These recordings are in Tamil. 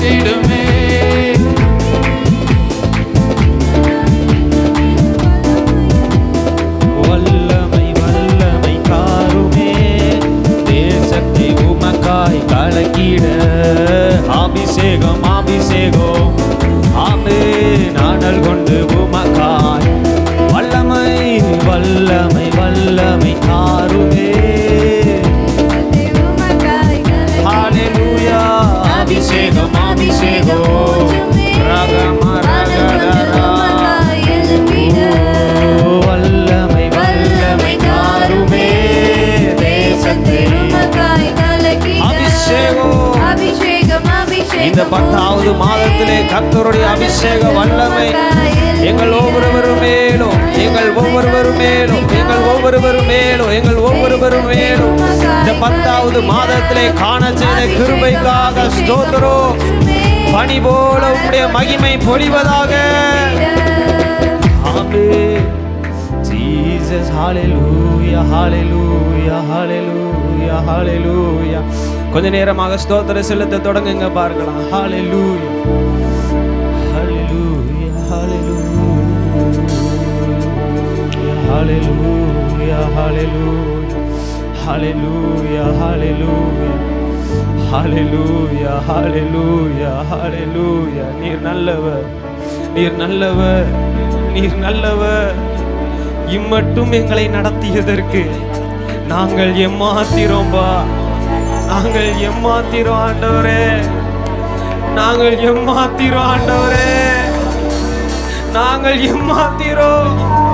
விரித்திடுமே. வல்லமை வல்லமை தாருமே, தேசத்தை உமக்காய் கலக்கிட. அபிஷேகம் அபிஷேகம் ஆமே, நாடல் கொண்டு உமக்காய். வல்லமை வல்லமை வல்லமை தாருமே. ஹல்லேலூயா. அபிஷேகம் அபிஷேகம் ரகம ரகதரா. வல்லமை வல்லமை தாருமே, தேசத்தை அபிஷேகம். இந்த 10வது மாதத்திலே கர்த்தருடைய அபிஷேக வல்லமை எங்கள் ஒவ்வொருவரும் மேலும், எங்கள் ஒவ்வொருவரும் மேலும், எங்கள் ஒவ்வொருவரும் மேலும், எங்கள் ஒவ்வொருவரும் மேலும் இந்த 10வது மாதத்திலே காண செய்த கிருபைக்காக ஸ்தோத்திரம். பனி போல உம்முடைய மகிமை பொழிவதாக. ஆமென். ஜீசஸ். ஹல்லேலூயா ஹல்லேலூயா ஹல்லேலூயா ஹல்லேலூயா. கொஞ்ச நேரமாக ஸ்தோத்திரம் செலுத்த தொடங்குங்க பார்க்கலாம். ஹல்லேலூயா ஹல்லேலூயா ஹல்லேலூயா ஹல்லேலூயா ஹல்லேலூயா ஹல்லேலூயா ஹல்லேலூயா ஹல்லேலூயா ஹல்லேலூயா. நீர் நல்லவர், நீர் நல்லவர், நீர் நல்லவர். இம்மட்டும் எங்களை நடத்தியதற்கு நாங்கள் எம்மாத்திரோம்பா, நாங்கள் எம்மாத்திரோம் ஆண்டவரே, நாங்கள் எம்மாத்திரோம் ஆண்டவரே, நாங்கள் எம்மாத்திரோம்,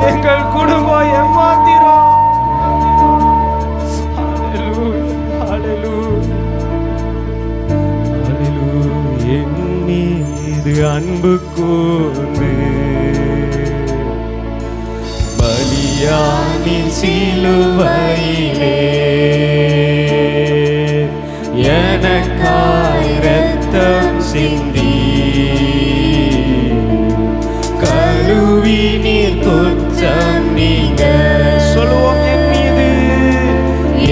எங்கள் குடும்பம் எம்மாத்திரோம். ஹல்லேலூயா ஹல்லேலூயா ஹல்லேலூயா. என் மீது அன்பு கூர்ந்து பலியானின் சிலுவையிலே எனக்காய் இரத்தம் சிந்தி கழுவி நீர் குற்றம் நீங்க. சொல்லுவோம்.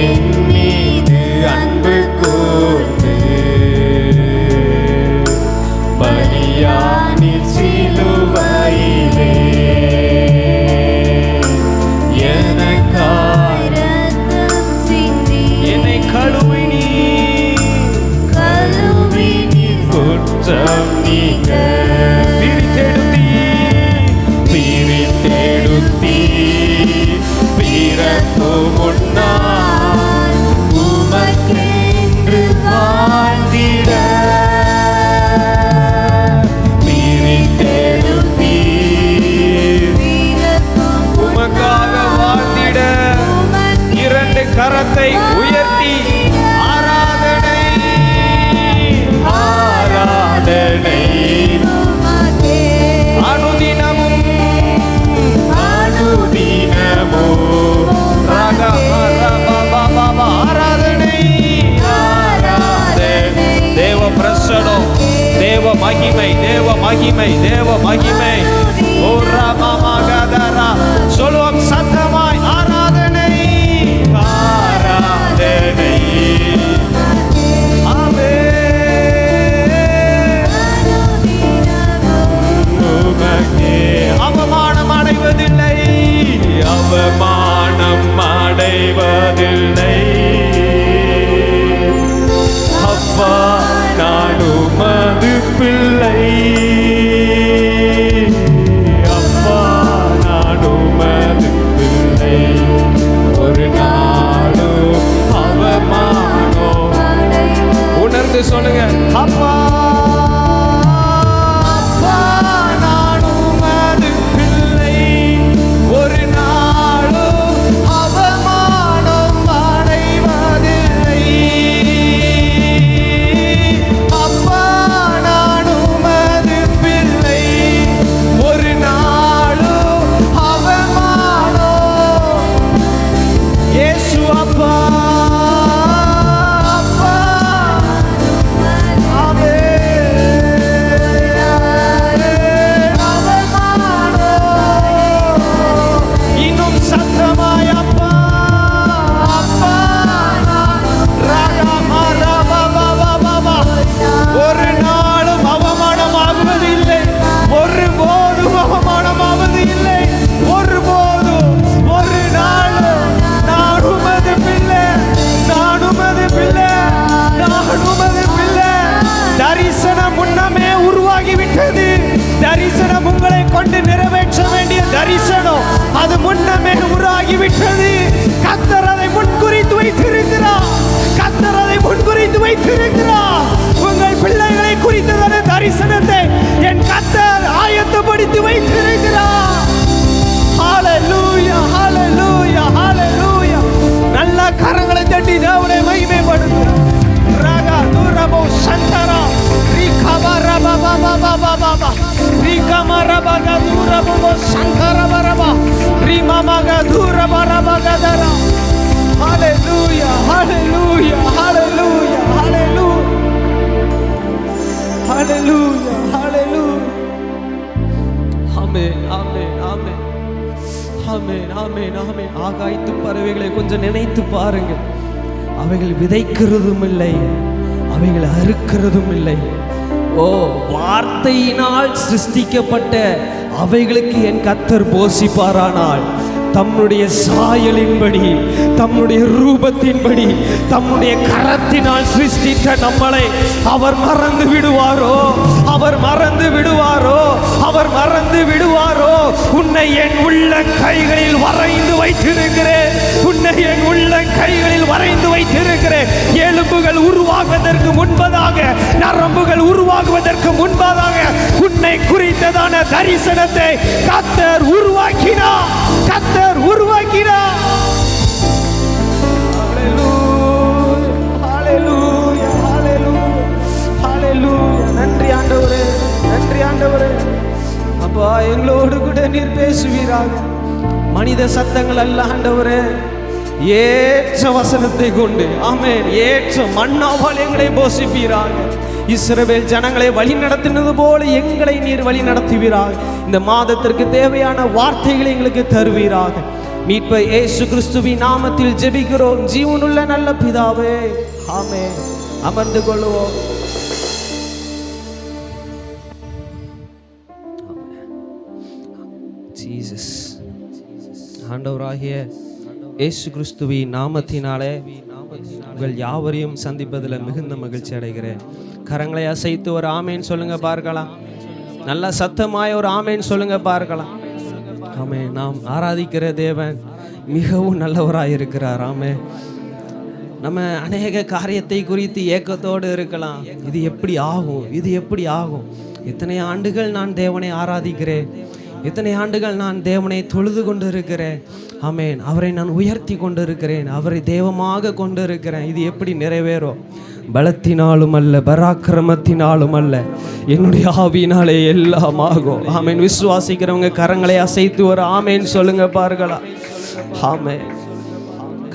என் மீது அன்பு கூர்ந்து பலியானின் சிலுவையிலே என்னை கழுவி நீர் குற்றம் நீங்க. பிரித்தெடுத்தி பிறப்பு முன்னால் உமக்கென்று வாழ்ந்திட. பிரித்தெடுத்தி உமக்காக வாழ்ந்திட. இரண்டு கரத்தை உயர்த்தி ஆராதனை ஆராதனை அனுதினமும் அனுதினமும் ஆராதனை ஆராதனை. தேவ பிரசனம், தேவ மகிமை, தேவ மகிமை, தேவ மகிமை. ஓ ராமமகதரா. சொல்லுவோம் சத்தமாய். ஆராதனை ஆராதனை. அவமானம் அடைவதில்லை, அவமானம் அடைவதில்லை. அப்பா நான் உமது பிள்ளை, அப்பா நான் உமது பிள்ளை. ஒரு நாளும் அவமானம் உணர்ந்து சொல்லுங்க. அப்பா Amen. தரிசனம் முன்னமே உருவாகிவிட்டது. தரிசனம் உங்களை கொண்டு நிறைவேற்ற வேண்டிய தரிசனம் அது முன்னமே உருவாகிவிட்டது. கர்த்தர் அதை முன்குறித்து வைத்திருக்கிறார். கர்த்தர் அதை முன்குறித்து வைத்திருக்கிறார். உங்கள் பிள்ளைகளை குறித்ததான தரிசனத்தை என் கர்த்தர் ஆயத்தப்படுத்தி வைத்திருக்கிறார். ஹalleluya, ஹalleluya, ஹalleluya. நல்ல கரங்களை தட்டி தேவனை மகிமைப்படுத்துகிறோம். ராகா துரபோ சந்தரா ரிகபர பாபா பாபா பாபா ரிகமர பாகா துரபோ சங்கர பரபா ரிமமக துரபர பகதரா. ஹalleluya, ஹalleluya, ஹalleluya, ஹalleluya, ஹalleluya, ஹalleluya. ஆமென், ஆமென், ஆமென், ஆமென், ஆமென், ஆமென். ஆகாயத்து பறவைகளை கொஞ்சம் நினைத்து பாருங்க. அவைகள் விதைக்கிறதும் இல்லை, அவைகள் அறுக்கிறதும் இல்லை. ஓ, வார்த்தையினால் சிருஷ்டிக்கப்பட்ட அவைகளுக்கு என் கர்த்தர் போஷிப்பாரானால் தம்முடைய சாயலின்படி, தம்முடைய ரூபத்தின்படி, தம்முடைய கரத்தினால் சிருஷ்டித்த நம்மளை அவர் மறந்து விடுவாரோ? அவர் மறந்து விடுவாரோ? அவர் மறந்து விடுவாரோ? உன்னை என் உள்ள கைகளில் வரைந்து வைத்திருக்கிறேன். உன்னை என் உள்ள கைகளில் வரைந்து வைத்திருக்கிறேன். எலும்புகள் உருவாகுவதற்கு முன்பதாக, நரம்புகள் உருவாகுவதற்கு முன்பதாக உன்னை குறித்ததான தரிசனத்தை கர்த்தர் உருவாக்கினார். கர்த்தர் உருவாக்கினார். ஹalleluya, ஹalleluya, ஹalleluya. நன்றி ஆண்டவரே, நன்றி ஆண்டவரே. அப்பா, எங்களோடு கூட நீர் பேசுவீராக. மனித சத்தங்கள் அல்ல ஆண்டவரே, ஏற்ற வசனத்தை கொண்டு, ஆமென், ஏற்ற மன்னாவால் எங்களை போஷிப்பீராக. இஸ்ரவேல் ஜனங்களை வழி நடத்தினது போல எங்களை நீர் வழி நடத்துவீராக. இந்த மாதத்திற்கு தேவையான வார்த்தைகளை எங்களுக்கு தருவீராக. மீட்பர் இயேசு கிறிஸ்துவின் நாமத்தில் ஜெபிக்கிறோம் ஜீவனுள்ள நல்ல பிதாவே, ஆமென். அமர்ந்து கொள்வோம். ஜீசஸ், ஆண்டவராகிய இயேசு கிறிஸ்துவின் நாமத்தினாலே உங்கள் யாவரையும் சந்திப்பதில் மிகுந்த மகிழ்ச்சி அடைகிறேன். கரங்களை அசைத்து ஒரு ஆமேன் சொல்லுங்க பார்க்கலாம். நல்ல சத்தமாய் ஒரு ஆமேன் சொல்லுங்க பார்க்கலாம். ஆமென். நாம் ஆராதிக்கிற தேவன் மிகவும் நல்லவராய் இருக்கிறார். ஆமென். நம்ம அநேக காரியத்தை குறித்து ஏக்கத்தோடு இருக்கலாம். இது எப்படி ஆகும், இது எப்படி ஆகும்? இத்தனை ஆண்டுகள் நான் தேவனை ஆராதிக்கிறேன், இத்தனை ஆண்டுகள் நான் தேவனை தொழுது கொண்டு இருக்கிறேன். ஆமென். அவரை நான் உயர்த்தி கொண்டு இருக்கிறேன், அவரை தெய்வமாக கொண்டு இருக்கிறேன். இது எப்படி நிறைவேறும்? பலத்தினாலும் அல்ல, பராக்கிரமத்தினாலும் அல்ல, என்னுடைய ஆவியினாலே எல்லாம் ஆகும். ஆமென். விசுவாசிக்கிறவங்க கரங்களை அசைத்து ஒரு ஆமேன் சொல்லுங்க பார்க்கலாம். ஆமென்.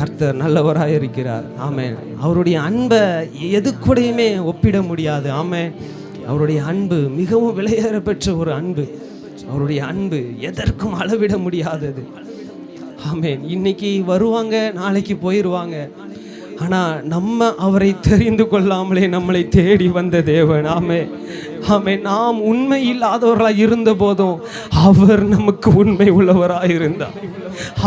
கர்த்தர் நல்லவராக இருக்கிறார். ஆமென். அவருடைய அன்பை எது கூடயுமே ஒப்பிட முடியாது. ஆமென். அவருடைய அன்பு மிகவும் விலையேற பெற்ற ஒரு அன்பு. அவருடைய அன்பு எதற்கும் அளவிட முடியாதது. ஆமென். இன்னைக்கு வருவாங்க, நாளைக்கு போயிடுவாங்க. ஆனால் நம்ம அவரை தெரிந்து கொள்ளாமலே நம்மளை தேடி வந்த தேவன். ஆமென். ஆமென். நாம் உண்மை இல்லாதவர்களாக இருந்த போதும் அவர் நமக்கு உண்மை உள்ளவராக இருந்தார்.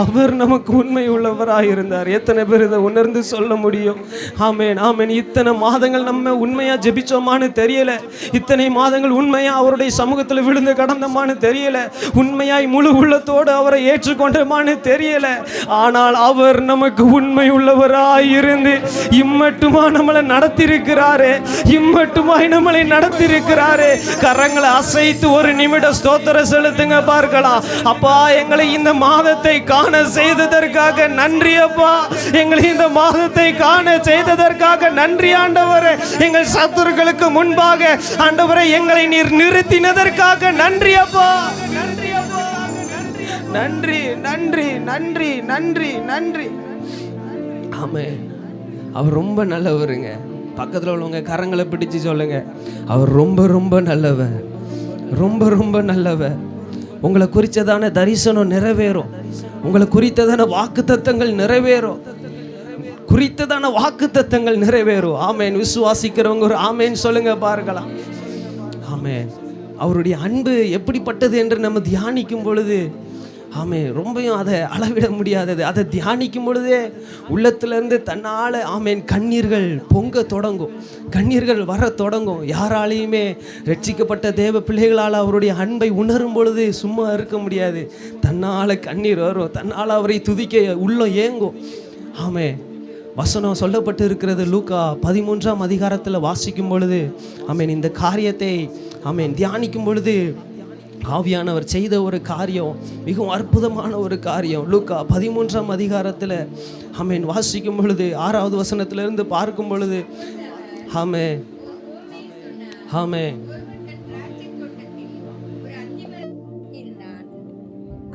அவர் நமக்கு உண்மை உள்ளவராக இருந்தார். எத்தனை பேர் இதை உணர்ந்து சொல்ல முடியும்? ஆமென். ஆமென். இத்தனை மாதங்கள் நம்ம உண்மையாக ஜெபிச்சோமான்னு தெரியல. இத்தனை மாதங்கள் உண்மையாக அவருடைய சமூகத்தில் விழுந்து கடந்தோமான்னு தெரியல. உண்மையாய் முழு உள்ளத்தோடு அவரை ஏற்றுக்கொண்டோமான்னு தெரியல. ஆனால் அவர் நமக்கு உண்மை உள்ளவராய் இருந்து இம்மட்டுமா நம்மளை நடத்திருக்கிறாரே, இம்மட்டுமாய் நம்மளை நடத்திருக்கிறாரே. கரங்களை அசைத்து ஒரு நிமிடம் ஸ்தோத்திரம் செலுத்துங்க பார்க்கலாம். அப்பா, எங்களை இந்த மாதத்தை காண செய்ததற்காக நன்றி அப்பா. எங்களை இந்த மாதத்தை காண செய்ததற்காக நன்றி ஆண்டவரே. எங்கள் சத்துருக்களுக்கு முன்பாக ஆண்டவரே எங்களை நீர் நிறுத்தினதற்காக நன்றி அப்பா. நன்றி அப்பா, நன்றி, நன்றி, நன்றி, நன்றி, நன்றி. ஆமென். அவர் ரொம்ப நல்லவருங்க. பக்கத்தில் உள்ளவங்க கரங்களை பிடிச்சு சொல்லுங்க, அவர் ரொம்ப ரொம்ப நல்லவர், ரொம்ப ரொம்ப நல்லவர். உங்களை குறித்ததான தரிசனம் நிறைவேறும். உங்களை குறித்ததான வாக்கு தத்தங்கள் நிறைவேறும். குறித்ததான வாக்கு தத்தங்கள் நிறைவேறும். ஆமென். விசுவாசிக்கிறவங்க ஒரு ஆமென் சொல்லுங்க பார்க்கலாம். ஆமென். அவருடைய அன்பு எப்படிப்பட்டது என்று நம்ம தியானிக்கும் பொழுது ஆமே, ரொம்பவும் அதை அளவிட முடியாதது. அதை தியானிக்கும் பொழுதே உள்ளத்திலிருந்து தன்னால் ஆமேன் கண்ணீர்கள் பொங்க தொடங்கும், கண்ணீர்கள் வர தொடங்கும். யாராலையுமே ரட்சிக்கப்பட்ட தேவ பிள்ளைகளால் அவருடைய அன்பை உணரும் பொழுது சும்மா இருக்க முடியாது. தன்னால் கண்ணீர் வரும், தன்னால் அவரை துதிக்க உள்ளம் ஏங்கும். ஆமே, வசனம் சொல்லப்பட்டு இருக்கிறது லூக்கா 13ஆம் அதிகாரத்தில் வாசிக்கும் பொழுது ஆமேன் இந்த காரியத்தை ஆமேன் தியானிக்கும் பொழுது ஆவியானவர் செய்த ஒரு காரியம் மிகவும் அற்புதமான ஒரு காரியம். லூக்கா 13ஆம் அதிகாரத்தில் ஆமேன் வாசிக்கும் பொழுது 6வது வசனத்திலிருந்து பார்க்கும் பொழுது ஆமே ஆமே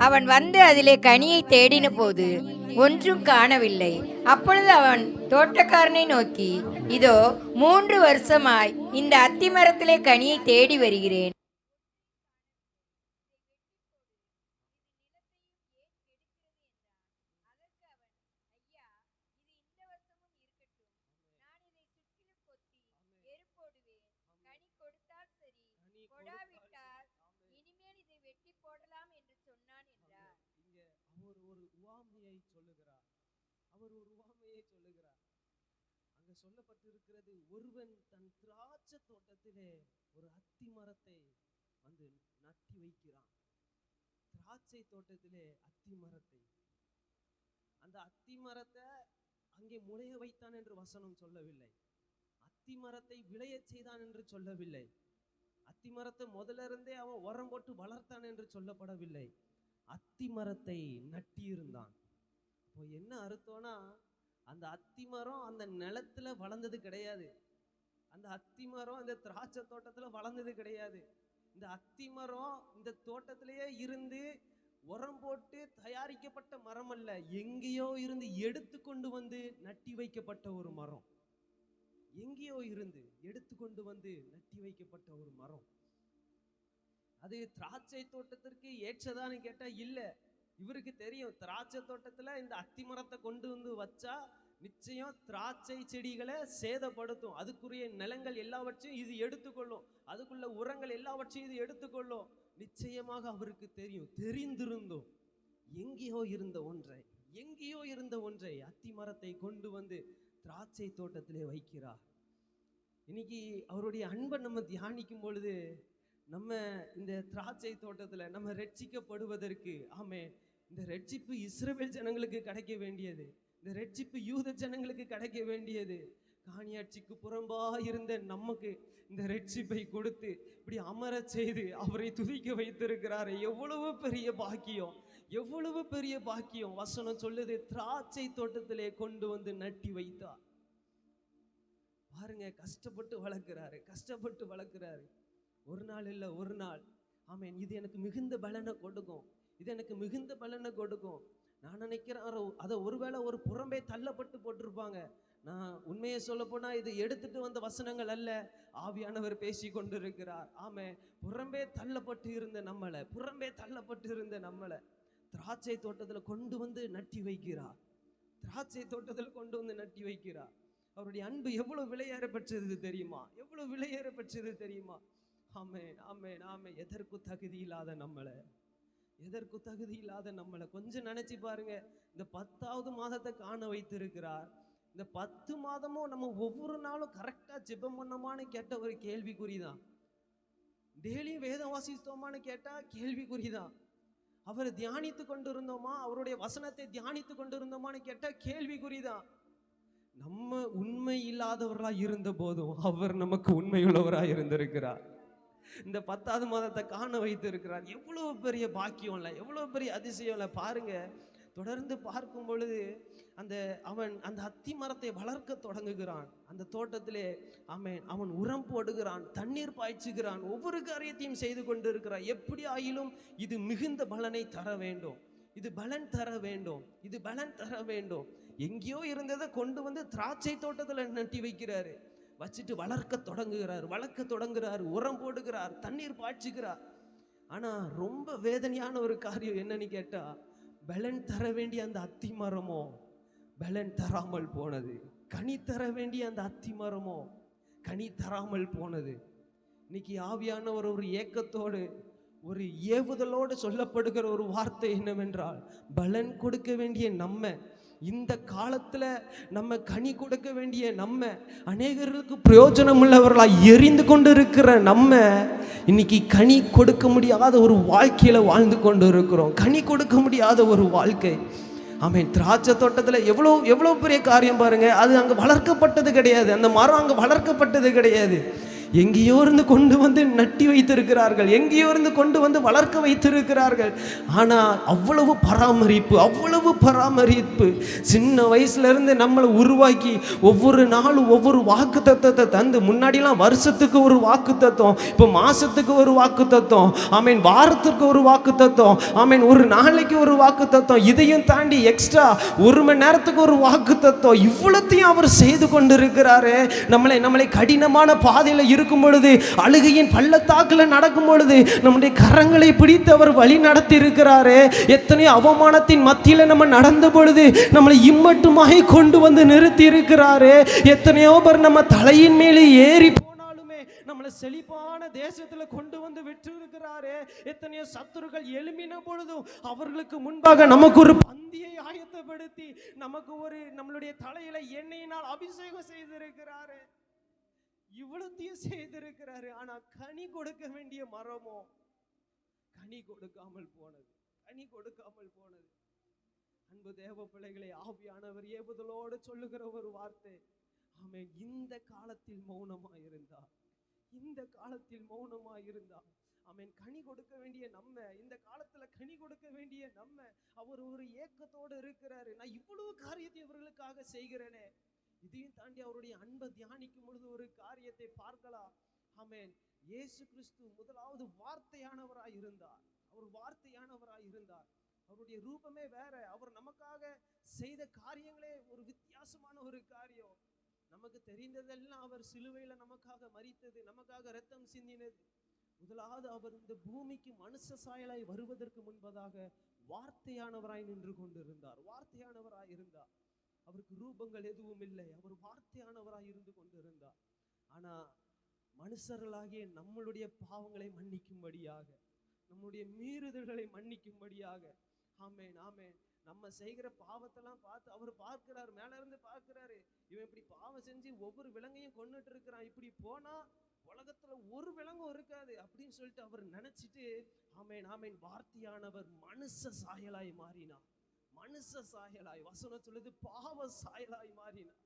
அவன் வந்து அதிலே கனியை தேடின போது ஒன்றும் காணவில்லை. அப்பொழுது அவன் தோட்டக்காரனை நோக்கி, இதோ 3 வருஷமாய் இந்த அத்திமரத்திலே கனியை தேடி வருகிறேன். அவர் ஒரு உவமையை சொல்லுகிறார். அங்க சொல்லப்பட்டிருக்கிறது, ஒருவன் தன் திராட்சை தோட்டத்திலே ஒரு அத்தி மரத்தை வந்து நட்டி வைக்கிறான். திராட்சை தோட்டத்திலே அத்தி மரத்தை, அந்த அத்தி மரத்தை அங்கே முளைய வைத்தான் என்று வசனம் சொல்லவில்லை. அத்தி மரத்தை விளைய செய்தான் என்று சொல்லவில்லை. அத்தி மரத்தை முதல்ல இருந்தே அவன் உரம் போட்டு வளர்த்தான் என்று சொல்லப்படவில்லை. அத்தி மரத்தை நட்டி இருந்தான். இப்போ என்ன அர்த்தம்னா, அந்த அத்தி மரம் அந்த நிலத்துல வளர்ந்தது கிடையாது. அந்த அத்தி மரம் அந்த திராட்சை தோட்டத்துல வளர்ந்தது கிடையாது. இந்த அத்தி மரம் இந்த தோட்டத்திலேயே இருந்து உரம் போட்டு தயாரிக்கப்பட்ட மரம் அல்ல, எங்கேயோ இருந்து எடுத்து கொண்டு வந்து நட்டி வைக்கப்பட்ட ஒரு மரம். எங்கேயோ இருந்து எடுத்து கொண்டு வந்து நட்டி வைக்கப்பட்ட ஒரு மரம். அது திராட்சை தோட்டத்திற்கு ஏற்றதான்னு கேட்டா இல்ல. இவருக்கு தெரியும், திராட்சை தோட்டத்துல இந்த அத்தி மரத்தை கொண்டு வந்து வச்சா நிச்சயம் திராட்சை செடிகளை சேதப்படுத்தும். அதுக்குரிய நிலங்கள் எல்லாவற்றையும் இது எடுத்துக்கொள்ளும், அதுக்குள்ள உரங்கள் எல்லாவற்றையும் இது எடுத்துக்கொள்ளும். நிச்சயமாக அவருக்கு தெரியும், தெரிந்திருந்தோம் எங்கேயோ இருந்த ஒன்றை அத்தி மரத்தை கொண்டு வந்து திராட்சை தோட்டத்திலே வைக்கிறார். இன்னைக்கு அவருடைய அன்பை நம்ம தியானிக்கும் பொழுது நம்ம இந்த திராட்சை தோட்டத்துல நம்ம ரட்சிக்கப்படுவதற்கு ஆமே, இந்த ரட்சிப்பு இஸ்ரவேல் ஜனங்களுக்கு கிடைக்க வேண்டியது, இந்த ரட்சிப்பு யூத ஜனங்களுக்கு கிடைக்க வேண்டியது. காணியாட்சிக்கு புறம்பா இருந்த நமக்கு இந்த ரட்சிப்பை கொடுத்து இப்படி அமர செய்து அவரை துதிக்க வைத்திருக்கிறாரு. எவ்வளவு பெரிய பாக்கியம், எவ்வளவு பெரிய பாக்கியம். வசனம் சொல்லுது, திராட்சை தோட்டத்திலே கொண்டு வந்து நட்டி வைத்தார். பாருங்க, கஷ்டப்பட்டு வளர்க்கிறாரு. ஒரு நாள் இல்லை, ஒரு நாள் ஆமேன் இது எனக்கு மிகுந்த பலனை கொடுக்கும், நான் நினைக்கிறேன். அதை ஒருவேளை ஒரு புறம்பே தள்ளப்பட்டு போட்டிருப்பாங்க. நான் உண்மையை சொல்ல போனா இது எடுத்துட்டு வந்த வசனங்கள் அல்ல, ஆவியானவர் பேசி கொண்டிருக்கிறார். ஆமே, புறம்பே தள்ளப்பட்டு இருந்த நம்மளை திராட்சை தோட்டத்தில் கொண்டு வந்து நட்டி வைக்கிறார். அவருடைய அன்பு எவ்வளவு விலையேற பெற்றது தெரியுமா? ஆமே. எதற்கு தகுதி இல்லாத நம்மளை கொஞ்சம் நினைச்சு பாருங்க. இந்த 10வது மாதத்தை காண வைத்திருக்கிறார். இந்த 10 மாதமும் நம்ம ஒவ்வொரு நாளும் கரெக்டா ஜெபம் பண்ணோமான்னு கேட்ட ஒரு கேள்விக்குறிதான். டெய்லியும் வேதம் வாசித்தோமான்னு கேட்டா கேள்விக்குறிதான். அவரை தியானித்து கொண்டிருந்தோமா, அவருடைய வசனத்தை தியானித்து கொண்டிருந்தோமான்னு கேட்டா கேள்விக்குறிதான். நம்ம உண்மை இல்லாதவர்களா இருந்த போதும் அவர் நமக்கு உண்மையுள்ளவராக இருந்திருக்கிறார். இந்த 10வது மாதத்தை காண வைத்திருக்கிறார். எவ்வளவு பெரிய பாக்கியம் இல்லை, எவ்வளவு பெரிய அதிசயம் இல்லை. பாருங்க, தொடர்ந்து பார்க்கும் பொழுது அவன் அந்த அத்தி மரத்தை வளர்க்க தொடங்குகிறான். அந்த தோட்டத்திலே அவன் உரம் போடுகிறான், தண்ணீர் பாய்ச்சுகிறான், ஒவ்வொரு காரியத்தையும் செய்து கொண்டு இருக்கிறான். எப்படி ஆயிலும் இது மிகுந்த பலனை தர வேண்டும், இது பலன் தர வேண்டும். எங்கேயோ இருந்ததை கொண்டு வந்து திராட்சை தோட்டத்துல நட்டி வைக்கிறாரு. வச்சுட்டு வளர்க்க தொடங்குகிறார், உரம் போடுகிறார், தண்ணீர் பாய்ச்சுகிறார். ஆனா ரொம்ப வேதனையான ஒரு காரியம் என்னன்னு கேட்டா, பலன் தர வேண்டிய அந்த அத்தி மரமோ பலன் தராமல் போனது. கனி தர வேண்டிய அந்த அத்தி மரமோ கனி தராமல் போனது. இன்னைக்கு ஆவியானவர் ஒரு ஏக்கத்தோடு ஒரு ஏவுதலோடு சொல்லப்படுகிற ஒரு வார்த்தை என்னவென்றால், பலன் கொடுக்க வேண்டிய நம்ம, இந்த காலத்துல நம்ம கனி கொடுக்க வேண்டிய நம்ம, அநேகர்களுக்கு பிரயோஜனம் உள்ளவர்களாய் எரிந்து கொண்டு இருக்கிற நம்ம, இன்னைக்கு கனி கொடுக்க முடியாத ஒரு வாழ்க்கையில வாழ்ந்து கொண்டு இருக்கிறோம். கனி கொடுக்க முடியாத ஒரு வாழ்க்கை. ஆமென். திராட்சை தோட்டத்தில் எவ்வளோ பெரிய காரியம் பாருங்க. அது அங்கே வளர்க்கப்பட்டது கிடையாது, அந்த மரம் அங்கே வளர்க்கப்பட்டது கிடையாது. எங்கேயோ இருந்து கொண்டு வந்து நட்டி வைத்திருக்கிறார்கள், எங்கேயோ இருந்து கொண்டு வந்து வளர்க்க வைத்திருக்கிறார்கள். ஆனால் அவ்வளவு பராமரிப்பு. சின்ன வயசுலேருந்து நம்மளை உருவாக்கி ஒவ்வொரு நாளும் ஒவ்வொரு வாக்கு தத்துவத்தை தந்து, முன்னாடிலாம் வருஷத்துக்கு ஒரு வாக்கு தத்துவம், இப்போ மாதத்துக்கு ஒரு வாக்கு தத்துவம், ஆமீன், வாரத்துக்கு ஒரு வாக்கு தத்துவம், ஆமீன், ஒரு நாளைக்கு ஒரு வாக்கு தத்துவம், இதையும் தாண்டி எக்ஸ்ட்ரா 1 மணி நேரத்துக்கு ஒரு வாக்கு தத்துவம், இவ்வளத்தையும் அவர் செய்து கொண்டு இருக்கிறாரு. நம்மளை கடினமான பாதையில் இருக்கும் பொழுது, அழுகையின் பள்ளத்தாக்கில் நடக்கும் பொழுது நம்முடைய கரங்களை பிடித்து அவர் வழி நடத்தி இருக்கிறாரு. எத்தனையோ அவமானத்தின் மத்தியில் நம்ம நடந்த பொழுது நம்மளை இம்மட்டுமாய் கொண்டு வந்து நிறுத்தி இருக்கிறாரு. எத்தனையோ பேர் நம்ம தலையின் மேலே ஏறி போனாலுமே நம்மளை செழிப்பான தேசத்துல கொண்டு வந்து விட்டு இருக்கிறாரு. எத்தனையோ சத்துருக்கள் எழும்பின பொழுதும் அவர்களுக்கு முன்பாக நமக்கு ஒரு பந்தியை ஆயத்தப்படுத்தி நமக்கு ஒரு நம்மளுடைய தலையில எண்ணெயினால் அபிஷேகம் செய்திருக்கிறாரு. இவ்வளத்தையும் செய்திருக்கிறாரு. ஆனா கனி கொடுக்க வேண்டிய மரமோ கனி கொடுக்காமல் போனது. அன்பு தேவ பிள்ளைகளை, ஆவியானவர் ஏவுதலோடு சொல்லுகிற ஒரு வார்த்தை, ஆமென், இந்த காலத்தில் மௌனமாயிருந்தார், ஆமென், கனி கொடுக்க வேண்டிய நம்ம, இந்த காலத்துல கனி கொடுக்க வேண்டிய நம்ம, அவர் ஒரு ஏக்கத்தோடு இருக்கிறாரு. நான் இவ்வளவு காரியத்தை இவர்களுக்காக செய்கிறேனே, இதையும் தாண்டி அவருடைய அன்பை தியானிக்கும் பொழுது ஒரு காரியத்தை பார்க்கலாம். ஆமென். இயேசு கிறிஸ்து முதலாவது வார்த்தையானவராய் இருந்தார். அவருடைய ரூபமே வேற. அவர் நமக்காக செய்த காரியங்களே ஒரு வித்தியாசமான ஒரு காரியம். நமக்கு தெரிந்ததெல்லாம் அவர் சிலுவையில நமக்காக மரித்தது, நமக்காக இரத்தம் சிந்தினது. முதலாவது அவர் இந்த பூமிக்கு மனுஷ சாயலாய் வருவதற்கு முன்பதாக வார்த்தையானவராய் நின்று கொண்டிருந்தார். அவருக்கு ரூபங்கள் எதுவும் இல்லை. அவர் வார்த்தையானவராய் இருந்து கொண்டிருந்தார். ஆனா மனுஷர்களாகிய நம்மளுடைய பாவங்களை மன்னிக்கும்படியாக, நம்முடைய மீறுதல்களை மன்னிக்கும்படியாக, ஆமென், நம்ம செய்கிற பாவத்தெல்லாம் பார்த்து அவர் பார்க்கிறார், மேல இருந்து பார்க்கிறாரு. இவன் இப்படி பாவம் செஞ்சு ஒவ்வொரு விலங்கையும் கொன்னுட்டு இருக்கிறான், இப்படி போனா உலகத்துல ஒரு விலங்கும் இருக்காது அப்படின்னு சொல்லிட்டு அவர் நினைச்சிட்டு, ஆமென், வார்த்தையானவர் மனுஷ சாயலாய் மாறினார். வசனம் சொல்லுது, பாவ சாயலாய் மாறினார்.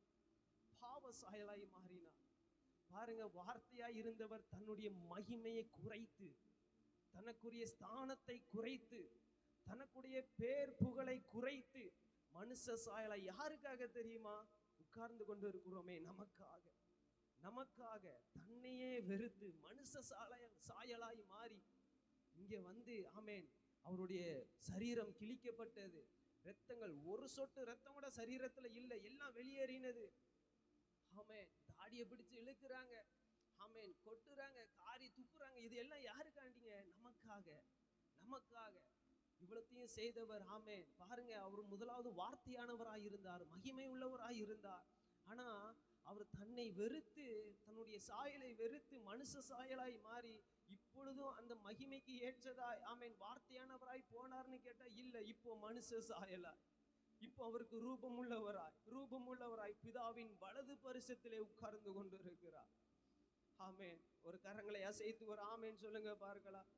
பாருங்க, வார்த்தையாய் இருந்தவர் தன்னுடைய மகிமையை குறைத்து, தனக்குரிய ஸ்தானத்தை குறைத்து, தனக்குடைய பேர் புகழை குறைத்து மனுஷ சாயலாய், யாருக்காக தெரியுமா? உட்கார்ந்து கொண்டு இருக்கிறோமே நமக்காக தன்னையே வெறுத்து மனுஷ சாயலாய் மாறி இங்கே வந்து, ஆமென், அவருடைய சரீரம் கிழிக்கப்பட்டது. ரத்தங்கள், ஒரு சொட்டு ரத்தம் கூட சரீரத்துல இல்லை, எல்லாம் வெளியேறினது. ஆமென். தாடியை பிடிச்சு இழுக்கிறாங்க, ஆமென், கொட்டுறாங்க, காரி துப்புறாங்க. இது எல்லாம் யாருக்காண்டிங்க? நமக்காக இவ்வளத்தையும் செய்தவர். ஆமென். பாருங்க, அவர் முதலாவது வார்த்தையானவராய் இருந்தார், மகிமை உள்ளவராய் இருந்தார். ஆனா அவர் தன்னை வெறுத்து, தன்னுடைய சாயலை வெறுத்து மனுஷ சாயலாய் மாறி இப்பொழுதும் அந்த மகிமைக்கு ஏற்றதாய், ஆமென், வார்த்தையானவராய் போனார்னு கேட்டா இல்ல, இப்போ மனுஷ சாயலாய், இப்போ அவருக்கு ரூபமுள்ளவராய் பிதாவின் வலது பரிசத்திலே உட்கார்ந்து கொண்டு இருக்கிறார். ஆமென். ஒரு கரங்களை அசைத்து ஒரு ஆமென் சொல்லுங்க பார்க்கலாம்.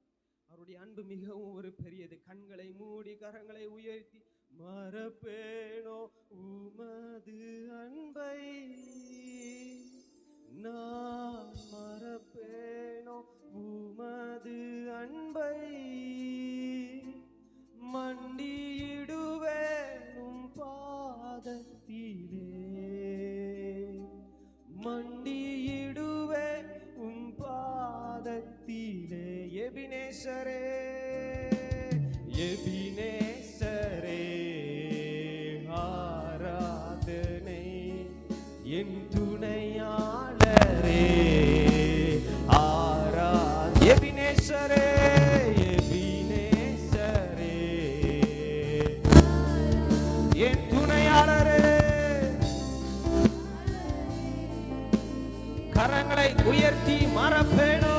அவருடைய அன்பு மிகவும் ஒரு பெரியது. கண்களை மூடி கரங்களை உயர்த்தி, மறப்பேனோ உமது அன்பை, நான் மறப்பேனோ உமது அன்பை, மண்டியிடுவேன் உம் பாதத்திலே, மண்டியிடுவேன் உம் பாதத்திலே. எபினேசரே, ஆராதனை என் துணையாளரே, எபினேசரே, என் துணையாளரே. கரங்களை உயர்த்தி, மறப்பேனோ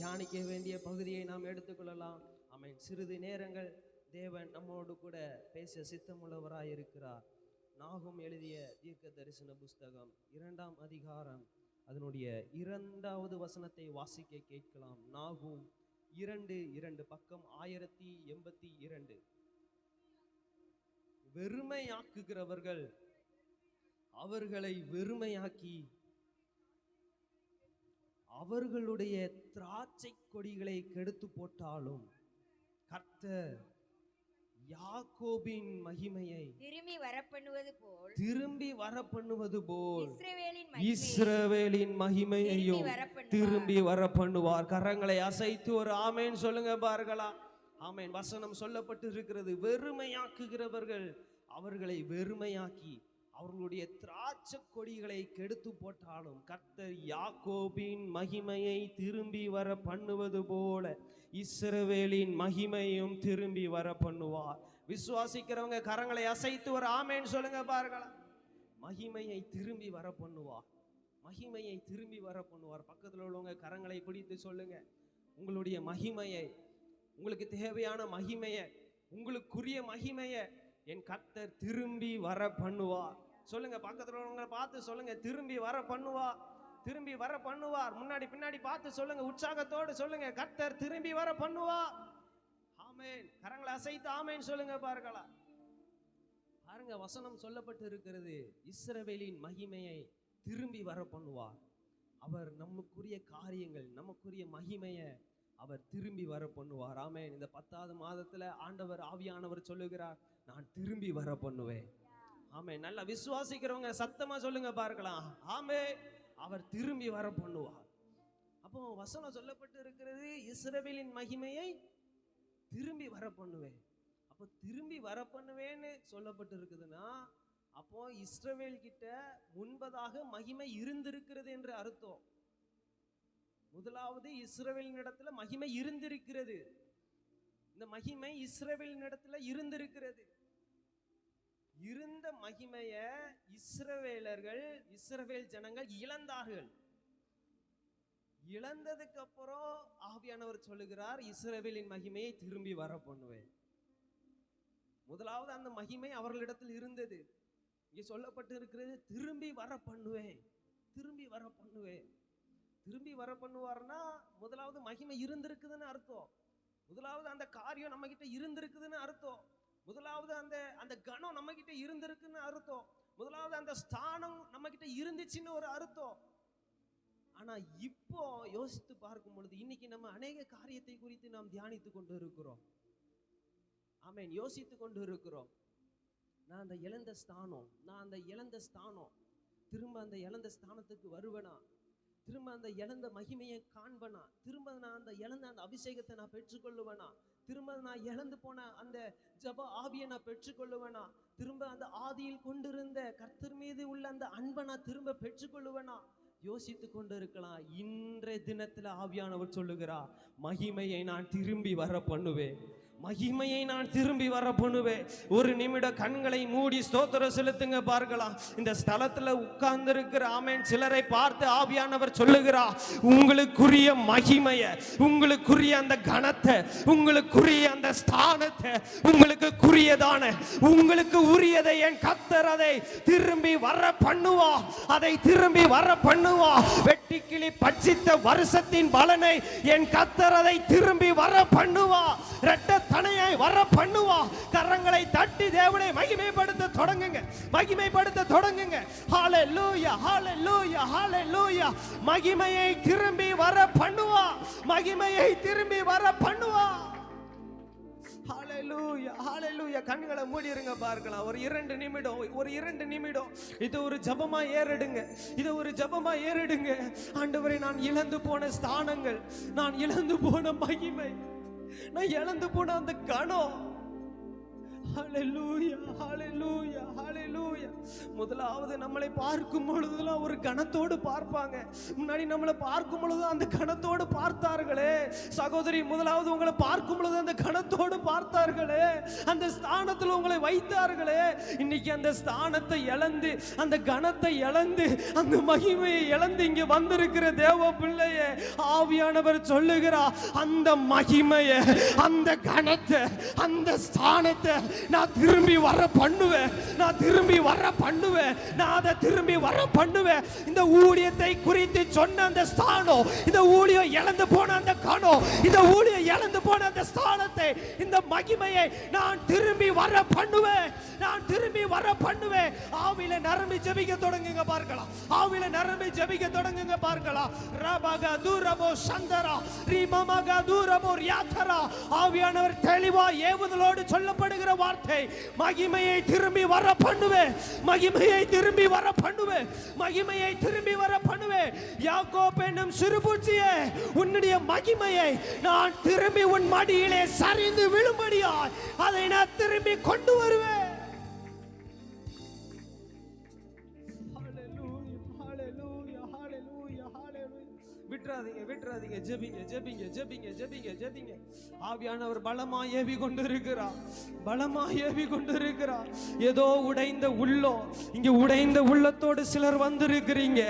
தியானிக்க வேண்டிய பகுதியை நாம் எடுத்துக்கொள்ளலாம். ஆமென். சிறிது நேரங்கள் தேவன் நம்மோடு கூட பேச சித்தமுள்ளவராய் இருக்கிறார். நாகும் எழுதிய தீர்க்க தரிசன புஸ்தகம் 2ஆம் அதிகாரம் அதனுடைய 2வது வசனத்தை வாசிக்க கேட்கலாம். நாகும் 2:2 பக்கம் 1082. வெறுமையாக்குகிறவர்கள் அவர்களை வெறுமையாக்கி அவர்களுடைய திராட்சை கொடிகளை கெடுத்து போட்டாலும் கர்த்தர் யாக்கோபின் மகிமையை திரும்பி வரப்பண்ணுவது போல் இஸ்ரவேலின் மகிமையையும் திரும்பி வரப்பண்ணுவார். கரங்களை அசைத்து ஒரு ஆமேன் சொல்லுங்க பார்க்கலாம். ஆமேன். வசனம் சொல்லப்பட்டு இருக்கிறது, வெறுமையாக்குகிறவர்கள் அவர்களை வெறுமையாக்கி அவர்களுடைய திராட்சை கொடிகளை கெடுத்து போட்டாலும் கர்த்தர் யாக்கோபின் மகிமையை திரும்பி வர பண்ணுவது போல இஸ்ரவேலின் மகிமையும் திரும்பி வர பண்ணுவார். விசுவாசிக்கிறவங்க கரங்களை அசைத்து ஒரு ஆமேன் சொல்லுங்க பார்க்கலாம். மகிமையை திரும்பி வர பண்ணுவார். மகிமையை திரும்பி வர பண்ணுவார். பக்கத்தில் உள்ளவங்க கரங்களை பிடித்து சொல்லுங்க, உங்களுடைய மகிமையை, உங்களுக்கு தேவையான மகிமையை, உங்களுக்குரிய மகிமையை என் கர்த்தர் திரும்பி வர பண்ணுவார். சொல்லுங்க, பக்கத்துல உள்ளவங்களை பார்த்து சொல்லுங்க, திரும்பி வர பண்ணுவார். திரும்பி வர பண்ணுவார். முன்னாடி பின்னாடி பார்த்து சொல்லுங்க, உற்சாகத்தோடு சொல்லுங்க, கர்த்தர் திரும்பி வர பண்ணுவார். ஆமென். கரங்களை அசைத்து ஆமென் சொல்லுங்க பார்க்கலாம். பாருங்க, வசனம் சொல்லப்பட்டு இருக்கிறது, இஸ்ரவேலின் மகிமையை திரும்பி வர பண்ணுவார். அவர் நமக்குரிய காரியங்கள், நமக்குரிய மகிமையை அவர் திரும்பி வர பண்ணுவார். ஆமென். இந்த 10வது மாதத்துல ஆண்டவர் ஆவியானவர் சொல்லுகிறார், நான் திரும்பி வர பண்ணுவேன். ஆமென். நல்லா விசுவாசிக்கிறவங்க சத்தமா சொல்லுங்க பார்க்கலாம். ஆமென். அவர் திரும்பி வர பண்ணுவார். அப்போ வசனம் சொல்லப்பட்டு இருக்கிறது, இஸ்ரவேலின் மகிமையை திரும்பி வர பண்ணுவேன். அப்போ திரும்பி வர பண்ணுவேன்னு சொல்லப்பட்டு இருக்குதுன்னா, அப்போ இஸ்ரவேல் கிட்ட முன்பதாக மகிமை இருந்திருக்கிறது என்று அர்த்தம். முதலாவது இஸ்ரவேலின் இடத்துல மகிமை இருந்திருக்கிறது. இந்த மகிமை இஸ்ரவேலின் இடத்துல இருந்திருக்கிறது. இருந்த மகிமைய இஸ்ரவேலர்கள், இஸ்ரவேல் ஜனங்கள் இழந்தார்கள். இழந்ததுக்கு அப்புறம் ஆவியானவர் சொல்லுகிறார், இஸ்ரவேலின் மகிமையை திரும்பி வர பண்ணுவேன். முதலாவது அந்த மகிமை அவர்களிடத்தில் இருந்தது. இங்கே சொல்லப்பட்டு இருக்கிறது, திரும்பி வர பண்ணுவேன். திரும்பி வர பண்ணுவேன். திரும்பி வர பண்ணுவார்னா முதலாவது மகிமை இருந்திருக்குதுன்னு அர்த்தம். முதலாவது அந்த காரியம் நம்ம கிட்ட இருந்திருக்குதுன்னு அர்த்தம். முதலாவது அந்த கணம் நம்ம கிட்ட இருந்திருக்குன்னு அர்த்தம். முதலாவது அந்த ஸ்தானம் நம்ம கிட்ட இருந்துச்சுன்னு ஒரு அர்த்தம். ஆனா இப்போ யோசித்து பார்க்கும் பொழுது இன்னைக்கு நம்ம அநேக காரியத்தை குறித்து நாம் தியானித்து கொண்டு இருக்கிறோம். ஆமென். யோசித்து கொண்டு இருக்கிறோம். நான் அந்த இழந்த ஸ்தானம் திரும்ப அந்த இழந்த ஸ்தானத்துக்கு வருவேனா? திரும்ப அந்த இழந்த மகிமையை காண்பனா? திரும்ப நான் அந்த இழந்த அந்த அபிஷேகத்தை நான் பெற்றுக்கொள்ளுவேனா? திரும்ப நான் இழந்து போன அந்த ஜப ஆவியை நான் பெற்றுக்கொள்ளுவேனா? திரும்ப அந்த ஆதியில் கொண்டிருந்த கர்த்தர் மீது உள்ள அந்த அன்பை நான் திரும்ப பெற்றுக்கொள்ளுவேனா? யோசித்து கொண்டு இருக்கலாம். இன்றைய தினத்துல ஆவியானவர் சொல்லுகிறார், மகிமையை நான் திரும்பி வர பண்ணுவேன். மகிமையை நான் திரும்பி வர பண்ணுவேன். ஒரு நிமிட கண்களை மூடி ஸ்தோத்திரம் செலுத்துங்க பார்க்கலாம். இந்த ஸ்தலத்துல உட்கார்ந்து இருக்கிற ஆமென் சிலரை பார்த்து ஆவியானவர் சொல்லுகிறார், உங்களுக்குரிய மகிமையை, உங்களுக்குரிய அந்த கனத்தை, உங்களுக்குரிய அந்த ஸ்தானத்தை, உங்களுக்குரியதான உங்களுக்கு உரியதை என் கர்த்தர் அதை திரும்பி வர பண்ணுவா. அதை திரும்பி வர பண்ணுவா. வெட்டி கிளி பட்சித்த வருஷத்தின் பலனை என் கர்த்தர் அதை திரும்பி வர பண்ணுவா. இரட்ட தனையாய் வர பண்ணுவா. கரங்களை தட்டி தேவனை மகிமைப்படுத்த தொடங்குங்க. மகிமைப்படுத்த தொடங்குங்க. ஹalleluya, ஹalleluya, ஹalleluya. மகிமையை திரும்பி வர பண்ணுவா. மகிமையை திரும்பி வர பண்ணுவா. ஹalleluya, ஹalleluya. கண்களை மூடிருங்க பார்க்கலாம். ஒரு 2 நிமிடம் இது ஒரு ஜெபமா ஏறெடுங்க. இது ஒரு ஜெபமா ஏறெடுங்க. ஆண்டவரே, நான் இழந்து போன ஸ்தானங்கள், நான் இழந்து போன மகிமை, நான் இழந்து போன அந்த கணம். ஹalleluya, ஹalleluya, ஹalleluya. முதலாவது நம்மளை பார்க்கும் பொழுதுலாம் ஒரு கணத்தோடு பார்ப்பாங்க. முன்னாடி நம்மளை பார்க்கும் பொழுது அந்த கணத்தோடு பார்த்தார்களே, சகோதரி, முதலாவது உங்களை பார்க்கும் பொழுது அந்த கணத்தோடு பார்த்தார்களே, அந்த ஸ்தானத்தில் உங்களை வைத்தார்களே, இன்னைக்கு அந்த ஸ்தானத்தை இழந்து, அந்த கணத்தை இழந்து, அந்த மகிமையை இழந்து இங்க வந்திருக்கிற தேவ பிள்ளையே, ஆவியானவர் சொல்லுகிறார், அந்த மகிமையை, அந்த கணத்தை, அந்த ஸ்தானத்தை நான் திரும்பி வர பண்ணுவேன், நான் திரும்பி வர பண்ணுவேன், நான் அதை திரும்பி வர பண்ணுவேன். இந்த ஊழியத்தை குறித்து சொன்ன அந்த ஸ்தானம், இந்த ஊழியம் இழந்து போன அந்த கணம், இந்த ஊழியம் இழந்து போன அந்த ஸ்தானத்தை, இந்த மகிமையை நான் திரும்பி வர பண்ணுவேன், நான் திரும்பி வர பண்ணுவேன். ஆவியில நிரம்பி ஜெபிக்க தொடங்குங்க பார்க்கலாம், ஆவியில நிரம்பி ஜெபிக்க தொடங்குங்க பார்க்கலாம். ரபக தூரபோ சந்தரா ரிமமக தூரபோ யாத்தரா. ஆவியானவர் தெளிவா ஏவுதலோடு சொல்லப்படுகிற வார்த்தை, மகிமையை திரும்பி வர பண்ணுவேன், மகிமையை திரும்பி வர பண்ணுவேன், மகிமையை திரும்பி வர பண்ணுவேன். யாக்கோபு என்னும் சிறுபூச்சியே, உன்னுடைய மகிமையை நான் திரும்பி உன் மடியிலே சரிந்து விழும்படியாய் அதை நான் திரும்பி கொண்டு வருவேன். விட்டுறாதீங்க, விட்டுறாதீங்க, ஜெபிங்க, ஜெபிங்க, ஜெபிங்க, ஜெபிங்க, ஜெபிங்க. ஆவியானவர் பலமா ஏவி கொண்டிருக்கிறார், பலமா ஏவி கொண்டிருக்கிறார். ஏதோ உடைந்த உள்ளம், இங்க உடைந்த உள்ளத்தோடு சிலர் வந்திருக்கிறீங்க,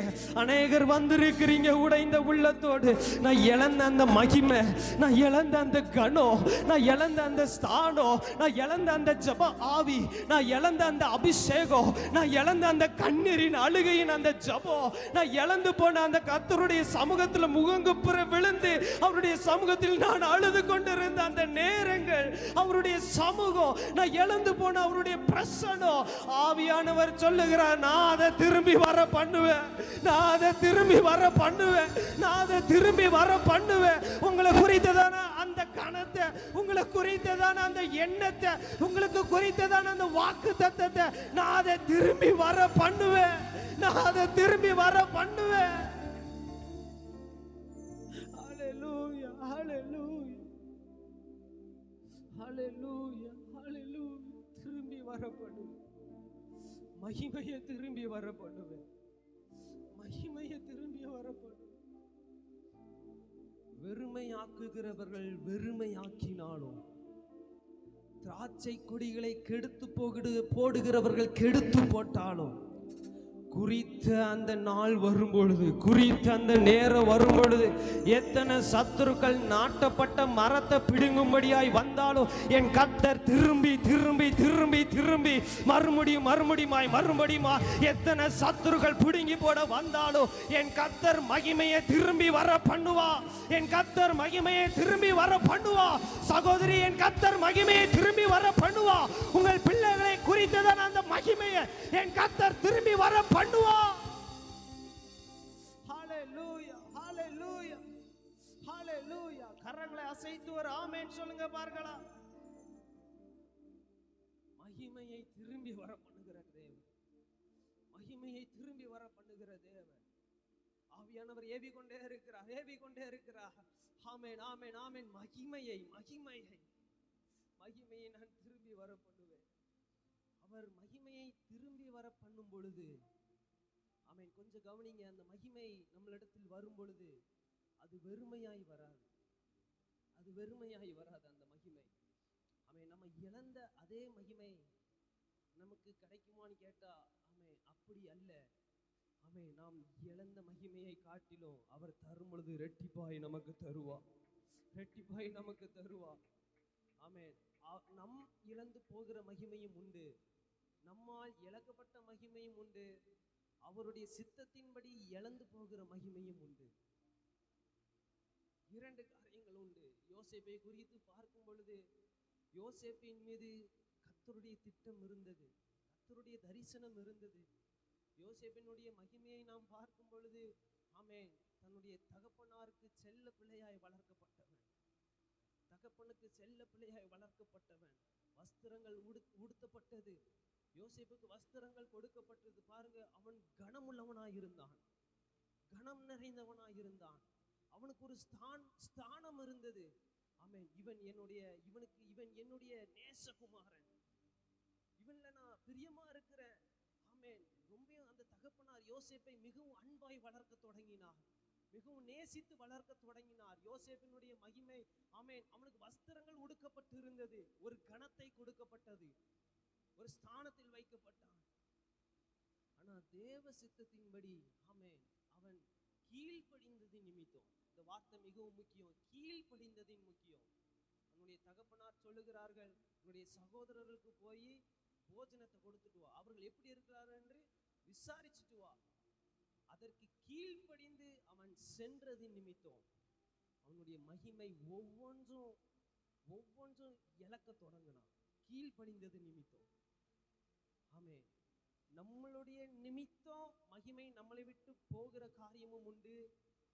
அநேகர் வந்திருக்கிறீங்க உடைந்த உள்ளத்தோடு. நான் இழந்த அந்த மகிமை, நான் இழந்த அந்த கணம், நான் இழந்த அந்த ஸ்தானம், நான் இழந்த அந்த ஜெப ஆவி, நான் இழந்த அந்த அபிஷேகம், நான் இழந்த அந்த கண்ணீரின் அழுகையின் அந்த ஜெபம், நான் இழந்து போன அந்த கர்த்தருடைய சமூகத்தில் முகங்குப்புற விழுந்து அவருடைய சமூகத்தில் நான் அழுது கொண்டிருந்த அந்த நேரங்கள், அவருடைய சமூகம், நான் இழந்து போன அவருடைய பிரசன்னம், ஆவியானவர் சொல்லுகிறார், நான் அதை திரும்பி வர பண்ணுவேன், நான் அதை திரும்பி வர பண்ணுவேன், நான் அதை திரும்பி வர பண்ணுவேன். உங்களை குறித்ததான அந்த கணத்தை, உங்களை குறித்ததான அந்த எண்ணத்தை, உங்களுக்கு குறித்ததான அந்த வாக்கு தத்தத்தை நான் அதை திரும்பி வர பண்ணுவேன், நான் அதை திரும்பி வர பண்ணுவேன். Hallelujah, hallelujah, hallelujah, hallelujah. திரும்பி வர பண்ணுவேன், மகிமையை திரும்பி வர பண்ணுவேன், மகிமையை திரும்பி வர பண்ணுவேன். வெறுமையாக்குகிறவர்கள் வெறுமையாக்கினாலும், திராட்சை கொடிகளை கெடுத்து போடுகிறவர்கள் கெடுத்து போட்டாலும், குறித்த அந்த நாள் வரும்பொழுது, குறித்த அந்த நேரம் வரும்பொழுது, எத்தனை சத்துருக்கள் நாட்டப்பட்ட மரத்தை பிடுங்கும்படியாய் வந்தாலும் என் கர்த்தர் திரும்பி திரும்பி திரும்பி திரும்பி மறுபடியுமா எத்தனை சத்துருக்கள் பிடுங்கி போட வந்தாலும் என் கர்த்தர் மகிமையை திரும்பி வர பண்ணுவா, என் கர்த்தர் மகிமையை திரும்பி வர பண்ணுவா. சகோதரி, என் கர்த்தர் மகிமையை திரும்பி வர பண்ணுவா. உங்கள் பிள்ளைகளை குறித்ததான அந்த மகிமையை என் கர்த்தர் திரும்பி வர பண்ணுவா. ஹalleluya, ஹalleluya, ஹalleluya. கரங்களை அசைத்து ஒரு ஆமென் சொல்லுங்க பார்க்கலாம். மகிமையை திரும்பி வர பண்ணுகிற தேவன், மகிமையை திரும்பி வர பண்ணுகிற தேவன். ஆவியானவர் ஏவி கொண்டே இருக்கிறார், ஏவி கொண்டே இருக்கிறார். ஆமென், ஆமென், ஆமென். மகிமையை மகிமையை மகிமையை நான் திரும்பி வர பண்ணுவேன். அவர் மகிமையை திரும்பி வர பண்ணும் பொழுது, ஆமென், கொஞ்சம் கவனிங்க, அந்த மகிமை நம்மளிடத்தில் வரும் பொழுது அது வெறுமையாய் வராது, அது வெறுமையாய் வராது அந்த மகிமை. ஆமென், நம்ம இழந்த அதே மகிமை நமக்கு கிடைக்குமான்னு கேட்டா, ஆமென், அப்படி அல்ல. ஆமென், நாம் இழந்த மகிமையை காட்டிலும் அவர் தரும் பொழுது ரெட்டிப்பாய் நமக்கு தருவா, ரெட்டிப்பாய் நமக்கு தருவா. ஆமென், நம் இழந்து போகிற மகிமையும் உண்டு, நம்மால் இழக்கப்பட்ட மகிமையும் உண்டு, அவருடைய சித்தத்தின்படி இழந்து போகிற மகிமையும் உண்டு. இரண்டு காரியங்கள் உண்டு. யோசேப்பை குறித்து பார்க்கும் பொழுது, யோசேப்பின் மீது கர்த்தருடைய திட்டம் இருந்தது, கர்த்தருடைய தரிசனம் இருந்தது. யோசேப்பினுடைய மகிமையை நாம் பார்க்கும் பொழுது, ஆமென், தன்னுடைய தகப்பனாருக்கு செல்ல பிள்ளையாய் வளர்க்கப்பட்டவன், தகப்பனுக்கு செல்ல பிள்ளையாய் வளர்க்கப்பட்டவன். வஸ்திரங்கள் உடுத்தப்பட்டது, யோசேப்புக்கு வஸ்திரங்கள் கொடுக்கப்பட்டது. பாருங்க, அவன் கனமுள்ளவனாயிருந்தான், கனம் நிறைந்தவனாயிருந்தான். அவனுக்கு ஒரு ஸ்தானம் இருந்தது. ஆமென், இவன் என்னுடைய நேசகுமாரன், இவன்ல நான் பிரியமா இருக்கிறேன். ஆமென், ரொம்ப அந்த தகப்பனார் யோசேப்பை மிகவும் அன்பாய் வளர்க்க தொடங்கினார், மிகவும் நேசித்து வளர்க்க தொடங்கினார். யோசேப்பினுடைய மகிமை, ஆமென், அவனுக்கு வஸ்திரங்கள் உடுக்கப்பட்டு இருந்தது, ஒரு கணத்தை கொடுக்கப்பட்டது, ஒரு ஸ்தானத்தில் வைக்கப்பட்டான். ஆனா தேவ சித்தத்தின்படி, ஆமென், அவன் கீழ்ப்படிந்தது நிமித்தம், இந்த வார்த்தை மிகவும் முக்கியம், கீழ்ப்படிந்ததின் முக்கியம். அவனுடைய தகப்பனார் சொல்லுகிறார்கள், உன்னுடைய சகோதரர்களுக்கு போய் போஜனத்தை கொடுத்துட்டு வா, அவர்கள் எப்படி இருக்கிறார்கள் என்று விசாரிச்சுட்டு வா. அதற்கு கீழ்ப்படிந்து அவன் சென்றது நிமித்தம் அவனுடைய மகிமை ஒவ்வொன்றும் இழக்க தொடங்கினான், கீழ்ப்படிந்தது நிமித்தம். ஆமென். நம்மளுடைய நிமித்தம் மகிமை நம்மளை விட்டு போகிற காரியமும் உண்டு,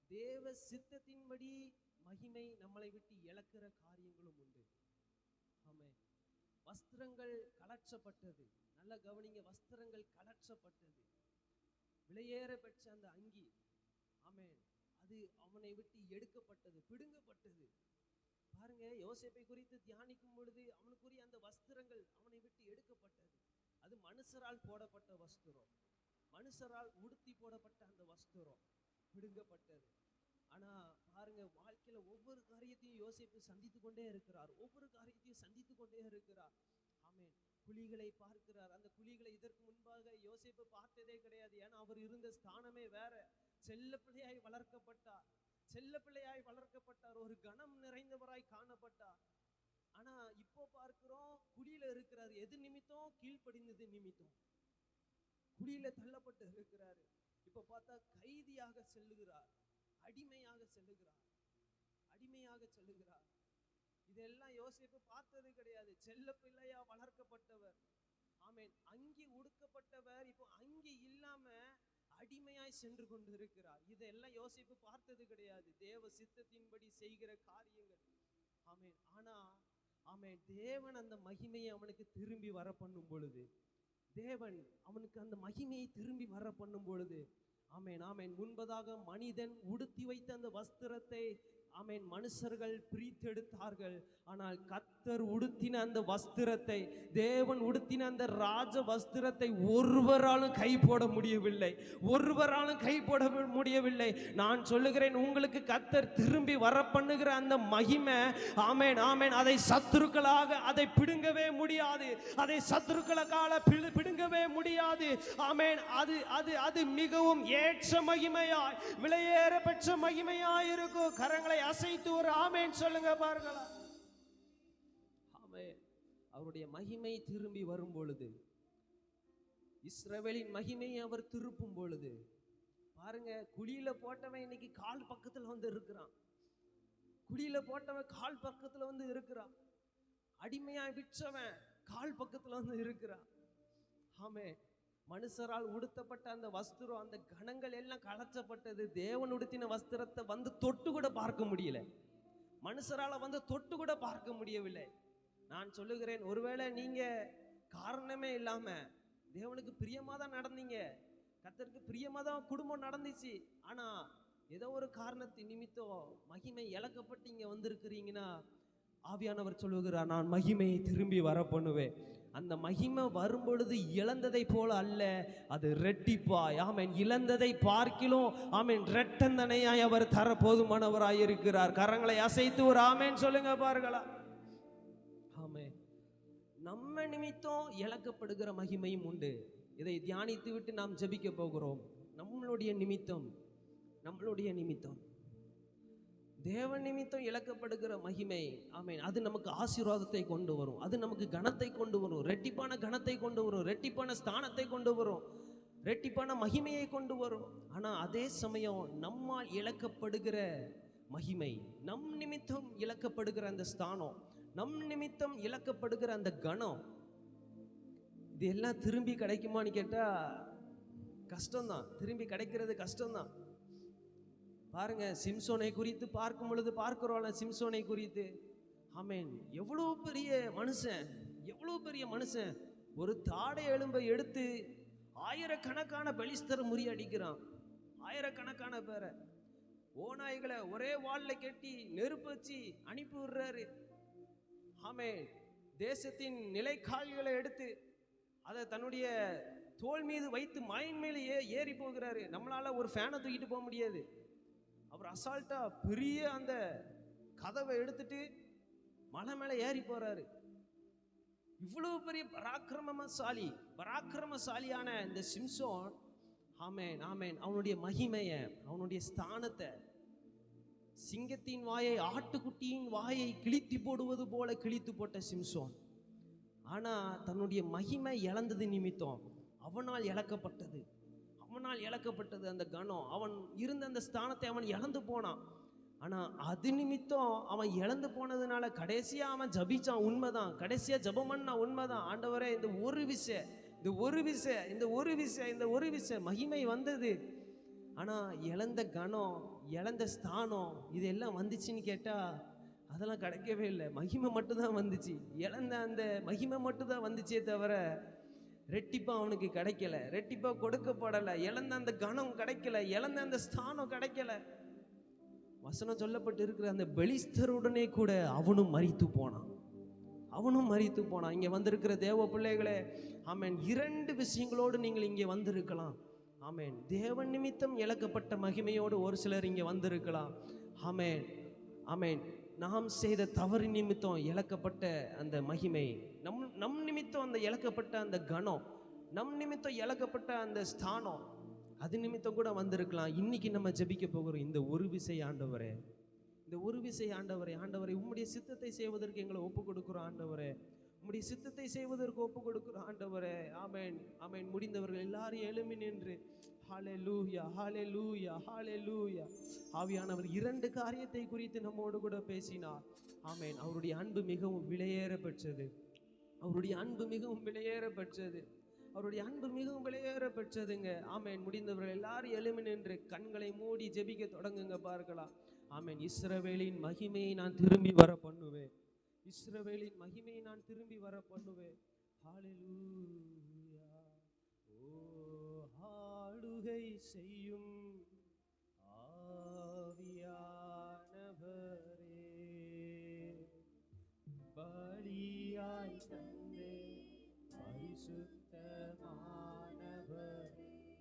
தேவ சித்தத்தின்படி மகிமை நம்மளை விட்டு இழக்கிற காரியங்களும் உண்டு. ஆமென். வஸ்திரங்கள் கலற்றப்பட்டது, நல்ல கவனிங்க, வஸ்திரங்கள் கலற்றப்பட்டது, விலையேற பெற்ற அந்த அங்கி, ஆமென், அது அவனை விட்டு எடுக்கப்பட்டது, பிடுங்கப்பட்டது. பாருங்க, யோசேப்பை குறித்து தியானிக்கும் பொழுது அவனுக்குரிய அந்த வஸ்திரங்கள் அவனை விட்டு எடுக்கப்பட்டது. அது மனுஷரால் போடப்பட்ட வஸ்திரம், மனுஷரால் உடுத்தி போடப்பட்ட அந்த வஸ்திரம் பிடுங்கப்பட்டது. ஆனா பாருங்க, வாழ்க்கையில ஒவ்வொரு காரியத்தையும் யோசேப்பு சந்தித்து கொண்டே இருக்கிறார், ஒவ்வொரு காரியத்தையும் சந்தித்து கொண்டே இருக்கிறார். ஆமென். குழிகளை பார்க்கிறார், அந்த குழிகளை இதற்கு முன்பாக யோசேப்பு பார்த்ததே கிடையாது. ஏன்னா அவர் இருந்த ஸ்தானமே வேற. செல்ல பிள்ளையாய் வளர்க்கப்பட்டார், செல்ல பிள்ளையாய் வளர்க்கப்பட்டார், ஒரு கணம் நிறைந்தவராய் காணப்பட்டார். ஆனா இப்போ பார்க்கிறோம், குழியில இருக்கிறார். எது நிமித்தம்? கீழ்ப்படிந்தது நிமித்தம் குழியில தள்ளப்பட்டு இருக்கிறாரு. இப்ப பார்த்தா கைதியாக செல்லுகிறார், அடிமையாக செல்லுகிறார், அடிமையாக செல்லுகிறார். இதெல்லாம் யோசேப்பு பார்த்தது கிடையாது. செல்ல பிள்ளையா வளர்க்கப்பட்டவர், ஆமென், அங்கி உடுக்கப்பட்டவர், இப்போ அங்கி இல்லாம அடிமையாய் சென்று கொண்டு இருக்கிறார். இதெல்லாம் யோசேப்பு பார்த்தது கிடையாது, தேவ சித்தத்தின்படி செய்கிற காரியங்கள். ஆமென். ஆனா ஆமென், தேவன் அந்த மகிமையை அவனுக்கு திரும்பி வர பண்ணும் பொழுது, தேவன் அவனுக்கு அந்த மகிமையை திரும்பி வர பண்ணும் பொழுது, ஆமென், ஆமென், முன்பதாக மனிதன் உடுத்தி வைத்த அந்த வஸ்திரத்தை, ஆமென், மனுஷர்கள் பிரித்தெடுத்தார்கள். ஆனால் கர்த்தர் உடுத்தின அந்த வஸ்திரத்தை, தேவன் உடுத்தின அந்த ராஜ வஸ்திரத்தை ஒருவராலும் கை போட முடியவில்லை, ஒருவராலும் கை போட முடியவில்லை. நான் சொல்லுகிறேன், உங்களுக்கு கர்த்தர் திரும்பி வர பண்ணுகிற அந்த மகிமை, ஆமென், ஆமென், அதை சத்துருக்களாக அதை பிடுங்கவே முடியாது, அதை சத்துருக்களால பிடுங்கவே முடியாது. ஆமென். அது அது அது மிகவும் ஏற்ற மகிமையாய், விலையேற பெற்ற மகிமையாய் இருக்கும். கரங்களை அசைத்து ஒரு ஆமென் சொல்லுங்க பாருங்களா. ஆமென். அவருடைய மகிமை திரும்பி வரும் பொழுது, இஸ்ரவேலின் மகிமையை அவர் திருப்பும் பொழுது, பாருங்க, குழியில போட்டவன் இன்னைக்கு கால் பக்கத்துல வந்து இருக்கிறான், குழியில போட்டவன் கால் பக்கத்துல வந்து இருக்கிறான், அடிமையாய் விற்றவன் கால் பக்கத்துல வந்து இருக்கிறான். ஆமென். மனுஷரால் உடுத்தப்பட்ட அந்த வஸ்திரம், அந்த கணங்கள் எல்லாம் கலற்றப்பட்டது. தேவன் உடுத்தின வஸ்திரத்தை வந்து தொட்டு கூட பார்க்க முடியல, மனுஷரால வந்து தொட்டு கூட பார்க்க முடியவில்லை. நான் சொல்லுகிறேன், ஒருவேளை நீங்க காரணமே இல்லாம தேவனுக்கு பிரியமா தான் நடந்தீங்க, கர்த்தருக்கு பிரியமா தான் குடும்பம் நடந்துச்சு, ஆனா ஏதோ ஒரு காரணத்தின் நிமித்தம் மகிமை இழக்கப்பட்டு இங்க வந்திருக்கிறீங்கன்னா, ஆவியானவர் சொல்லுகிறார், நான் மகிமையை திரும்பி வர பண்ணுவேன். அந்த மகிமை வரும் பொழுது இழந்ததை போல அல்ல, அது ரெட்டிப்பாய், ஆமென், இழந்ததை பார்க்கிலும், ஆமென், ரெட்டந்தனையாய் அவர் தர போதுமானவராய் இருக்கிறார். கரங்களை அசைத்து ஒரு ஆமென் சொல்லுங்க பாருங்களா. ஆமென். நம்ம நிமித்தம் இழக்கப்படுகிற மகிமையும் உண்டு. இதை தியானித்து விட்டு நாம் ஜெபிக்க போகிறோம். நம்மளுடைய நிமித்தம், நம்மளுடைய நிமித்தம், தேவன் நிமித்தம் இழக்கப்படுகிற மகிமை, ஆமென், அது நமக்கு ஆசீர்வாதத்தை கொண்டு வரும், அது நமக்கு கனத்தை கொண்டு வரும், ரெட்டிப்பான கனத்தை கொண்டு வரும், ரெட்டிப்பான ஸ்தானத்தை கொண்டு வரும், ரெட்டிப்பான மகிமையை கொண்டு வரும். ஆனால் அதே சமயம் நம்மால் இழக்கப்படுகிற மகிமை, நம் நிமித்தம் இழக்கப்படுகிற அந்த ஸ்தானம், நம் நிமித்தம் இழக்கப்படுகிற அந்த கனம், இது எல்லாம் திரும்பி கிடைக்குமான்னு கேட்டால் கஷ்டம்தான், திரும்பி கிடைக்கிறது கஷ்டம்தான். பாருங்க, சிம்சோனை குறித்து பார்க்கும் பொழுது பார்க்கிறோம்ல, சிம்சோனை குறித்து, ஆமென், எவ்வளோ பெரிய மனுஷன், எவ்வளோ பெரிய மனுஷன், ஒரு தாடை எலும்பை எடுத்து ஆயிரக்கணக்கான பெலிஸ்தரை முறியடிக்கிறான், ஆயிரக்கணக்கான பேரை, ஓநாய்களை ஒரே வாளில் கட்டி நெருப்பு வச்சு அனுப்பி விடுறாரு. ஆமென். தேசத்தின் நிலைக்கால்களை எடுத்து அதை தன்னுடைய தோல் மீது வைத்து மயின் மேலே ஏறி போகிறாரு. நம்மளால ஒரு ஃபேனை தூக்கிட்டு போக முடியாது, அவர் அசால்ட்டா பெரிய அந்த கதவை எடுத்துட்டு மலை மேல ஏறி போறாரு. இவ்வளவு பெரிய பராக்கிரமசாலியான இந்த சிம்சோன், ஆமேன் ஆமேன், அவனுடைய மகிமைய, அவனுடைய ஸ்தானத்தை, சிங்கத்தின் வாயை ஆட்டுக்குட்டியின் வாயை கிழித்து போடுவது போல கிழித்து போட்ட சிம்சோன். ஆனா தன்னுடைய மகிமை இழந்தது நிமித்தம் அவனால் இழக்கப்பட்டது அந்த கணம். அவன் இருந்த அந்த ஸ்தானத்தை அவன் இழந்து போனான். ஆனா அது நிமித்தம் அவன் இழந்து போனதுனால கடைசியா அவன் ஜபிச்சான், உண்மைதான். கடைசியா ஜபம் பண்ண உண்மைதான். ஆண்டவரே, இந்த ஒரு விஷயம் மகிமை வந்தது. ஆனா இழந்த கணம், இழந்த ஸ்தானம், இதெல்லாம் வந்துச்சுன்னு கேட்டா அதெல்லாம் கிடைக்கவே இல்லை. மகிமை மட்டும்தான் வந்துச்சு. இழந்த அந்த மகிமை மட்டும்தான் வந்துச்சே தவிர ரெட்டிப்பா அவனுக்கு கிடைக்கல, ரெட்டிப்பா கொடுக்கப்படலை. இழந்த அந்த கணம் கிடைக்கல, இழந்த அந்த ஸ்தானம் கிடைக்கல. வசனம் சொல்லப்பட்டு இருக்கிற அந்த பெலிஸ்தருடனே கூட அவனும் மரித்து போனான். இங்க வந்திருக்கிற தேவ பிள்ளைகளே, ஆமேன், 2 விஷயங்களோடு நீங்கள் இங்கே வந்திருக்கலாம். ஆமேன், தேவன் நிமித்தம் இழக்கப்பட்ட மகிமையோடு ஒரு சிலர் இங்கே வந்திருக்கலாம். ஆமேன் ஆமேன், நாம் செய்த தவறு நிமித்தம் இழக்கப்பட்ட அந்த மகிமை, நம் நிமித்தம் அந்த இழக்கப்பட்ட அந்த கணம், நம் நிமித்தம் இழக்கப்பட்ட அந்த ஸ்தானம், அது நிமித்தம் கூட வந்திருக்கலாம். இன்னைக்கு நம்ம ஜெபிக்க போகிறோம், இந்த ஒரு விசை ஆண்டவரே, ஆண்டவரே, உம்முடைய சித்தத்தை செய்வதற்கு எங்களை ஒப்பு கொடுக்குறோம் ஆண்டவரே, உம்முடைய சித்தத்தை செய்வதற்கு ஒப்பு கொடுக்குறோம் ஆண்டவரே. ஆமேன் ஆமேன். முடிந்தவர்கள் எல்லாரும் எழும்பி நின்று ஹல்லேலூயா ஹல்லேலூயா ஹல்லேலூயா. ஆவியானவர் 2 காரியத்தை குறித்து நம்மோடு கூட பேசினார். ஆமேன். அவருடைய அன்பு மிகவும் விலையேற பெற்றதுங்க. ஆமேன். முடிந்தவர்கள் எல்லாரும் எழும்பி நின்று கண்களை மூடி ஜெபிக்க தொடங்குங்க பார்க்கலாம். ஆமேன். இஸ்ரவேலின் மகிமையை நான் திரும்பி வர பண்ணுவேன். ஹல்லேலூயா. ஓ ஆளுகை செய்யும் ஆவியானவரே, பலியாய் தந்தே பரிசுத்தமானவர்.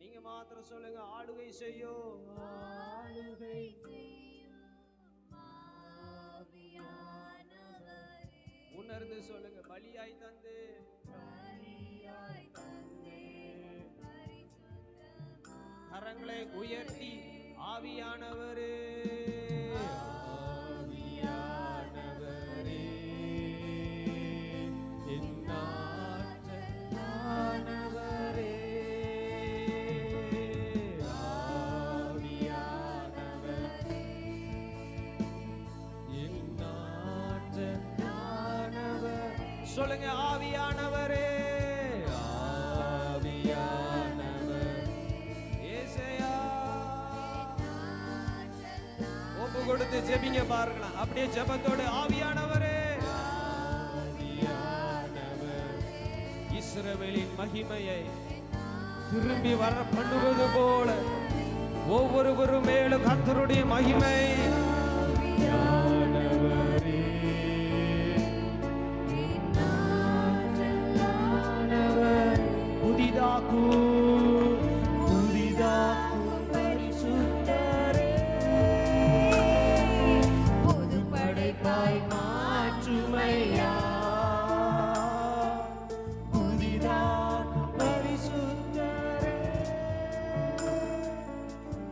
நீங்க மாத்திரம் சொல்லுங்க, ஆளுகை செய்யும் உணர்ந்து சொல்லுங்க, பலியாய் தந்து கரங்களை உயர்த்தி ஆவியானவரே சொல்லுங்க, ஆவியானவரே ஏசையா. ஒப்பு கொடுத்து ஜெபிங்க பார்க்கலாம். அப்படியே ஜெபத்தோடு ஆவியானவரே, இஸ்ரவேலின் மகிமையை திரும்பி வர பண்ணுவது போல ஒவ்வொருவரும் மேலும் கர்த்தருடைய மகிமை புதிதாக்கும் பரிசுத்தரே, புது படைப்பாய் மாற்றுமையா. புதிதாக்கும் பரிசுத்தரே,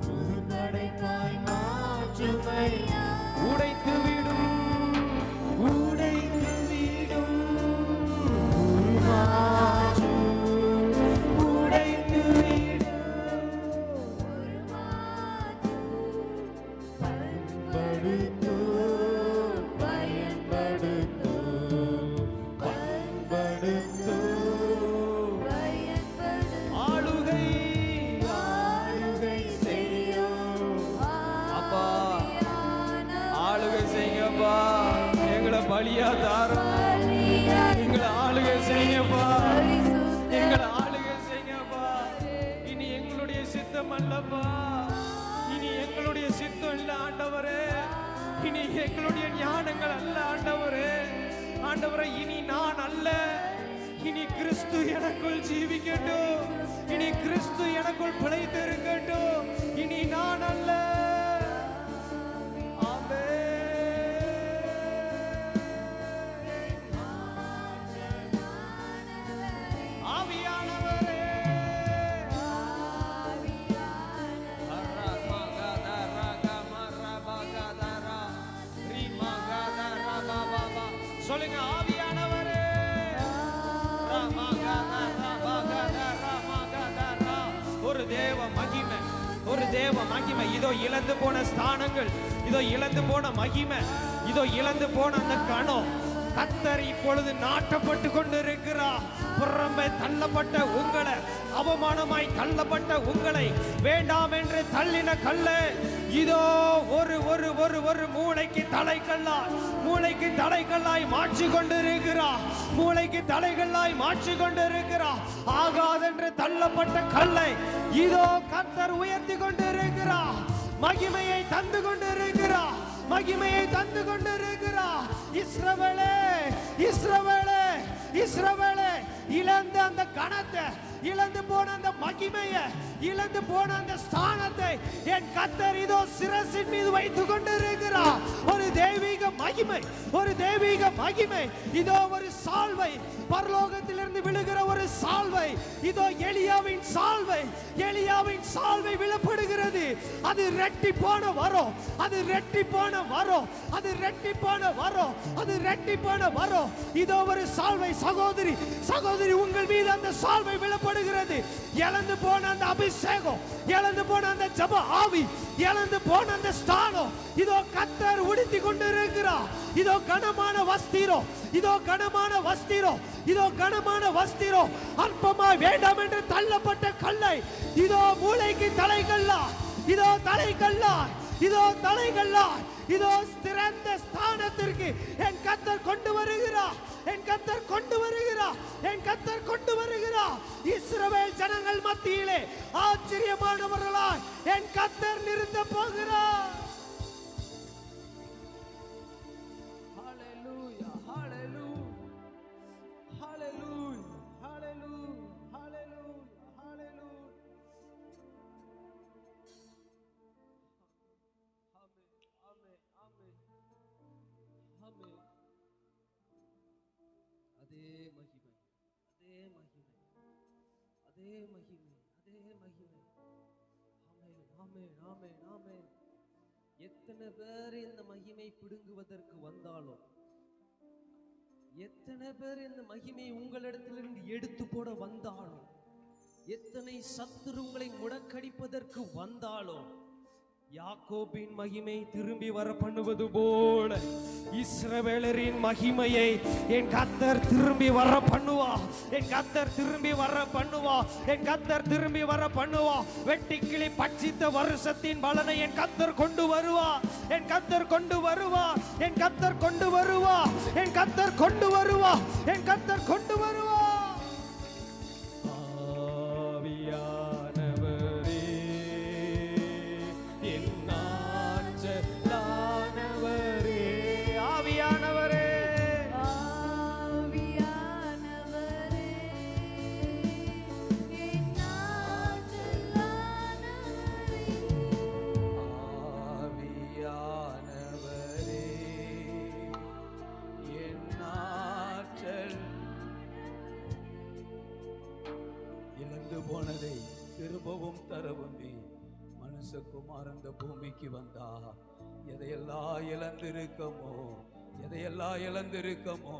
புது படைப்பாய் மாற்றுமையா. உடைத்து விடும் எங்களை பலியா தாரும், எங்களை ஆளுகை செய்யப்பா, எங்களை ஆளுகை செய்யப்பா. இனி எங்களுடைய சித்தம் அல்லப்பா, இனி எங்களுடைய சித்தம் இல்ல ஆண்டவரே, இனி எங்களுடைய ஞானங்கள் அல்ல ஆண்டவரே. ஆண்டவரே, இனி நான் அல்ல, இனி கிறிஸ்து எனக்குள் ஜீவிக்கட்டும், இனி கிறிஸ்து எனக்குள் பிழைத்து இருக்கட்டும். இனி நான் அல்ல, தேவ மகிமை, இதோ இழந்து போன ஸ்தானங்கள், இதோ இழந்து போன மகிமை, இதோ இழந்து போன அந்த கணம் கர்த்தர் இப்பொழுது நாட்டப்பட்டு கொண்டிருக்கிறார். புறம்பே தள்ளப்பட்ட உங்களை, அவமானமாய் தள்ளப்பட்ட உங்களை, வேண்டாம் என்று தள்ளின கல்லை இதோ ஒரு ஒரு ஒரு ஒரு மூளைக்கு தலைகல்லாய் மாற்றி கொண்டிருக்கிறார். மூளைக்கு தலைகல்லாய் மாற்றி கொண்டிருக்கிறார். ஆகாதென்று தள்ளப்பட்ட கல்லை இதோ கர்த்தர் உயர்த்தி கொண்டிருக்கிறார். மகிமையை தந்து கொண்டிருக்கிறார். மகிமையை தந்து கொண்டிருக்கிறார். இஸ்ரவேலே, இஸ்ரவேலே, இஸ்ரவேலே, இழந்த அந்த கணத்தை, இழந்து போன அந்த மகிமையை, இழந்து போன அந்த ஸ்தானத்தை என் கர்த்தர் இதோ சிரசின் மீது வைத்துக் கொண்டிருக்கிறார். ஒரு தெய்வீக மகிமை, ஒரு தெய்வீக மகிமை, இதோ ஒரு சால்வை, பரலோகத்திலிருந்து விழுகிற ஒரு சால்வை, இதோ எலியாவின் சால்வை, எலியாவின் சால்வை விழப்படுகிறது. அது ரெட்டிப்பான வரும், அது ரெட்டிப்பான வரும், அது ரெட்டிப்பான வரும், அது ரெட்டிப்பான வரும். இதோ ஒரு சால்வை, சகோதரி, சகோதரி, உங்கள் மீது அந்த சால்வை விழப்படுகிறது. இழந்து போன அந்த அபிஷேகம், இழந்து போன அந்த ஜெப ஆவி, இழந்து போன அந்த ஸ்தானம் இதோ கர்த்தர் உடுத்தி கொண்டிருக்கிறார். இதோ கனமான வஸ்திரம், இதோ கனமான வஸ்திரம், இதோ கனமான வஸ்திரம், அற்பமாய் வேண்டாம் என்று தள்ளப்பட்ட கல்லை இதோ மூளைக்கு தலைகல்லா, இதோ தலைகல்லா, இதோ தலைகல்லா, இதோ சிறந்த ஸ்தானத்திற்கு என் கர்த்தர் கொண்டு வருகிறார். என் கர்த்தர் கொண்டு வருகிறார். என் கர்த்தர் கொண்டு வருகிறார். இஸ்ரவேல் ஜனங்கள் மத்தியிலே ஆச்சரியமானவர்களாய் என் கர்த்தர் நிறுத்த போகிறார். ஹalleluya, ஹalleluya, ஹalleluya, ஹalleluya, ஹalleluya, ஹalleluya. ஆமென், ஆமென், ஆமென், ஆமென். அதே மகிமை, அதே மகிமை, அதே மகிமை, அதே மகிமை. ஆமென், ஆமென், ஆமென், ஆமென். எத்தனை பேர் இந்த மகிமை பிடுங்குவதற்கு வந்தாலும், எத்தனை பேர் இந்த மகிமை உங்களிடத்திலிருந்து எடுத்து போட வந்தாலும், எத்தனை சத்துரு உங்களை முடக்கடிப்பதற்கு வந்தாலும், யாக்கோபின் மகிமை திரும்பி வர பண்ணுவது போல இஸ்ரவேலரின் மகிமையை என் கர்த்தர் திரும்பி வர பண்ணுவா. என் கர்த்தர் திரும்பி வர பண்ணுவா. என் கர்த்தர் திரும்பி வர பண்ணுவா. வெட்டிக்கிளி பட்சித்த வருஷத்தின் பலனை என் கர்த்தர் கொண்டு வருவா. என் கர்த்தர் கொண்டு வருவா. என் கர்த்தர் கொண்டு வருவா. என் கர்த்தர் கொண்டு வருவா. என் கர்த்தர் கொண்டு வருவா. ஆவியானவரே, என் ஆற்றலானவரே, ஆவியானவரே, ஆவியானவரே, என் ஆற்றலானவரே, ஆவியானவரே, என் ஆற்றல். இழந்து போனதை திரும்பவும் தரவுமே மனுஷகுமார் அந்த பூமிக்கு வந்தா எதையெல்லாம் இழந்திருக்கமோ, எதையெல்லாம் இழந்திருக்கமோ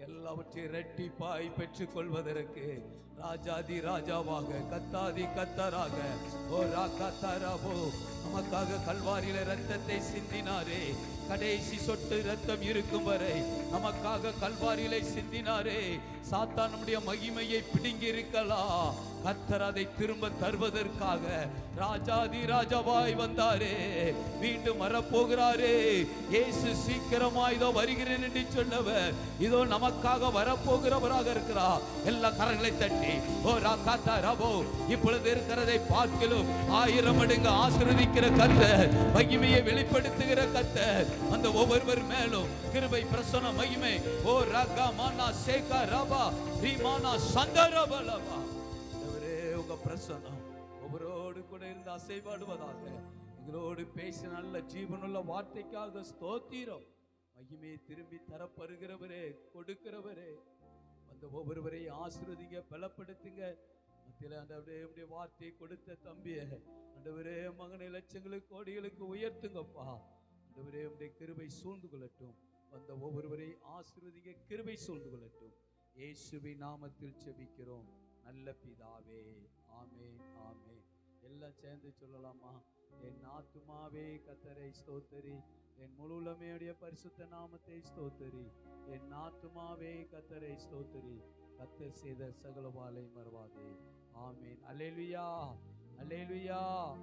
எல்லாவற்றையும் இரட்டிப்பாய் பெற்றுக் கொள்வதற்கு ராஜாதி ராஜாவாக, கத்தாதி கத்தராக, ஓ ராகத்தரபோ நமக்காக கல்வாரியில ரத்தத்தை சிந்தினாரே. கடைசி சொட்டு ரத்தம் இருக்கும் வரை நமக்காக கல்வாரியிலே சிந்தினாரே. சாத்தான் நம்முடைய மகிமையை பிடுங்கி இருக்கலாம், கர்த்தர் அதை திரும்ப தருவதற்காக ராஜாதி ராஜாவாய் வந்தாரே, மீண்டும் வரப்போகிறாரே. இயேசு சீக்கிரமாய் இதோ வருகிறேன் என்று சொன்னவர் இதோ நமக்காக வரப்போகிறவராக இருக்கிறார். எல்லா கரங்களை தட்டி ஓ ராகாத்தா ரபோ, இப்பொழுது இருக்கிறதை பார்க்கிலும் 1000 மடங்கு ஆசீர்வதிக்கிற கர்த்தர், மகிமையை வெளிப்படுத்துகிற கர்த்தர் அந்த ஒவ்வொருவர் மேலும் கிருபை பிரசன்ன மகிமை ஓ ராகா மானா சேகா ரபா ரீமானா சந்தரபலவா. உங்க பிரசன்னம் ஒவ்வொருவரோடு கூட இருந்து அசைவாடுவதாக. எங்களோடு பேசி நல்ல ஜீவனுள்ள வார்த்தைக்காக ஸ்தோத்திரம். மகிமையை திரும்பி தரப்பருகிறவரே, கொடுக்கிறவரே, அந்த ஒவ்வொருவரையும் ஆசீர்வதிங்க, பலப்படுத்துங்க. மத்தியில் ஆண்டவரே வார்த்தையை கொடுத்த தம்பிய ஆண்டவரே மகனை லட்சங்களுக்கு கோடிகளுக்கு உயர்த்துங்கப்பா. ஆண்டவரே உம்முடைய கிருபை சூழ்ந்து கொள்ளட்டும். வந்த ஒவ்வொருவரையும் ஆசீர்வதிங்க, கிருபை சூழ்ந்து கொள்ளட்டும். இயேசுவின் நாமத்தில் ஜெபிக்கிறோம் நல்ல பிதாவே, ஆமென், ஆமென். எல்லாம் சேர்ந்து சொல்லலாமா? என் ஆத்துமாவே கர்த்தரை ஸ்தோத்தரி, என் முழு உலமையுடைய பரிசுத்த நாமத்தை ஸ்தோத்தரி. என் ஆத்துமாவே கர்த்தரை ஸ்தோத்தரி, கர்த்தர் செய்த சகல வாளை மறவாதே. ஆமீன். அல்லேலூயா, அல்லேலூயா.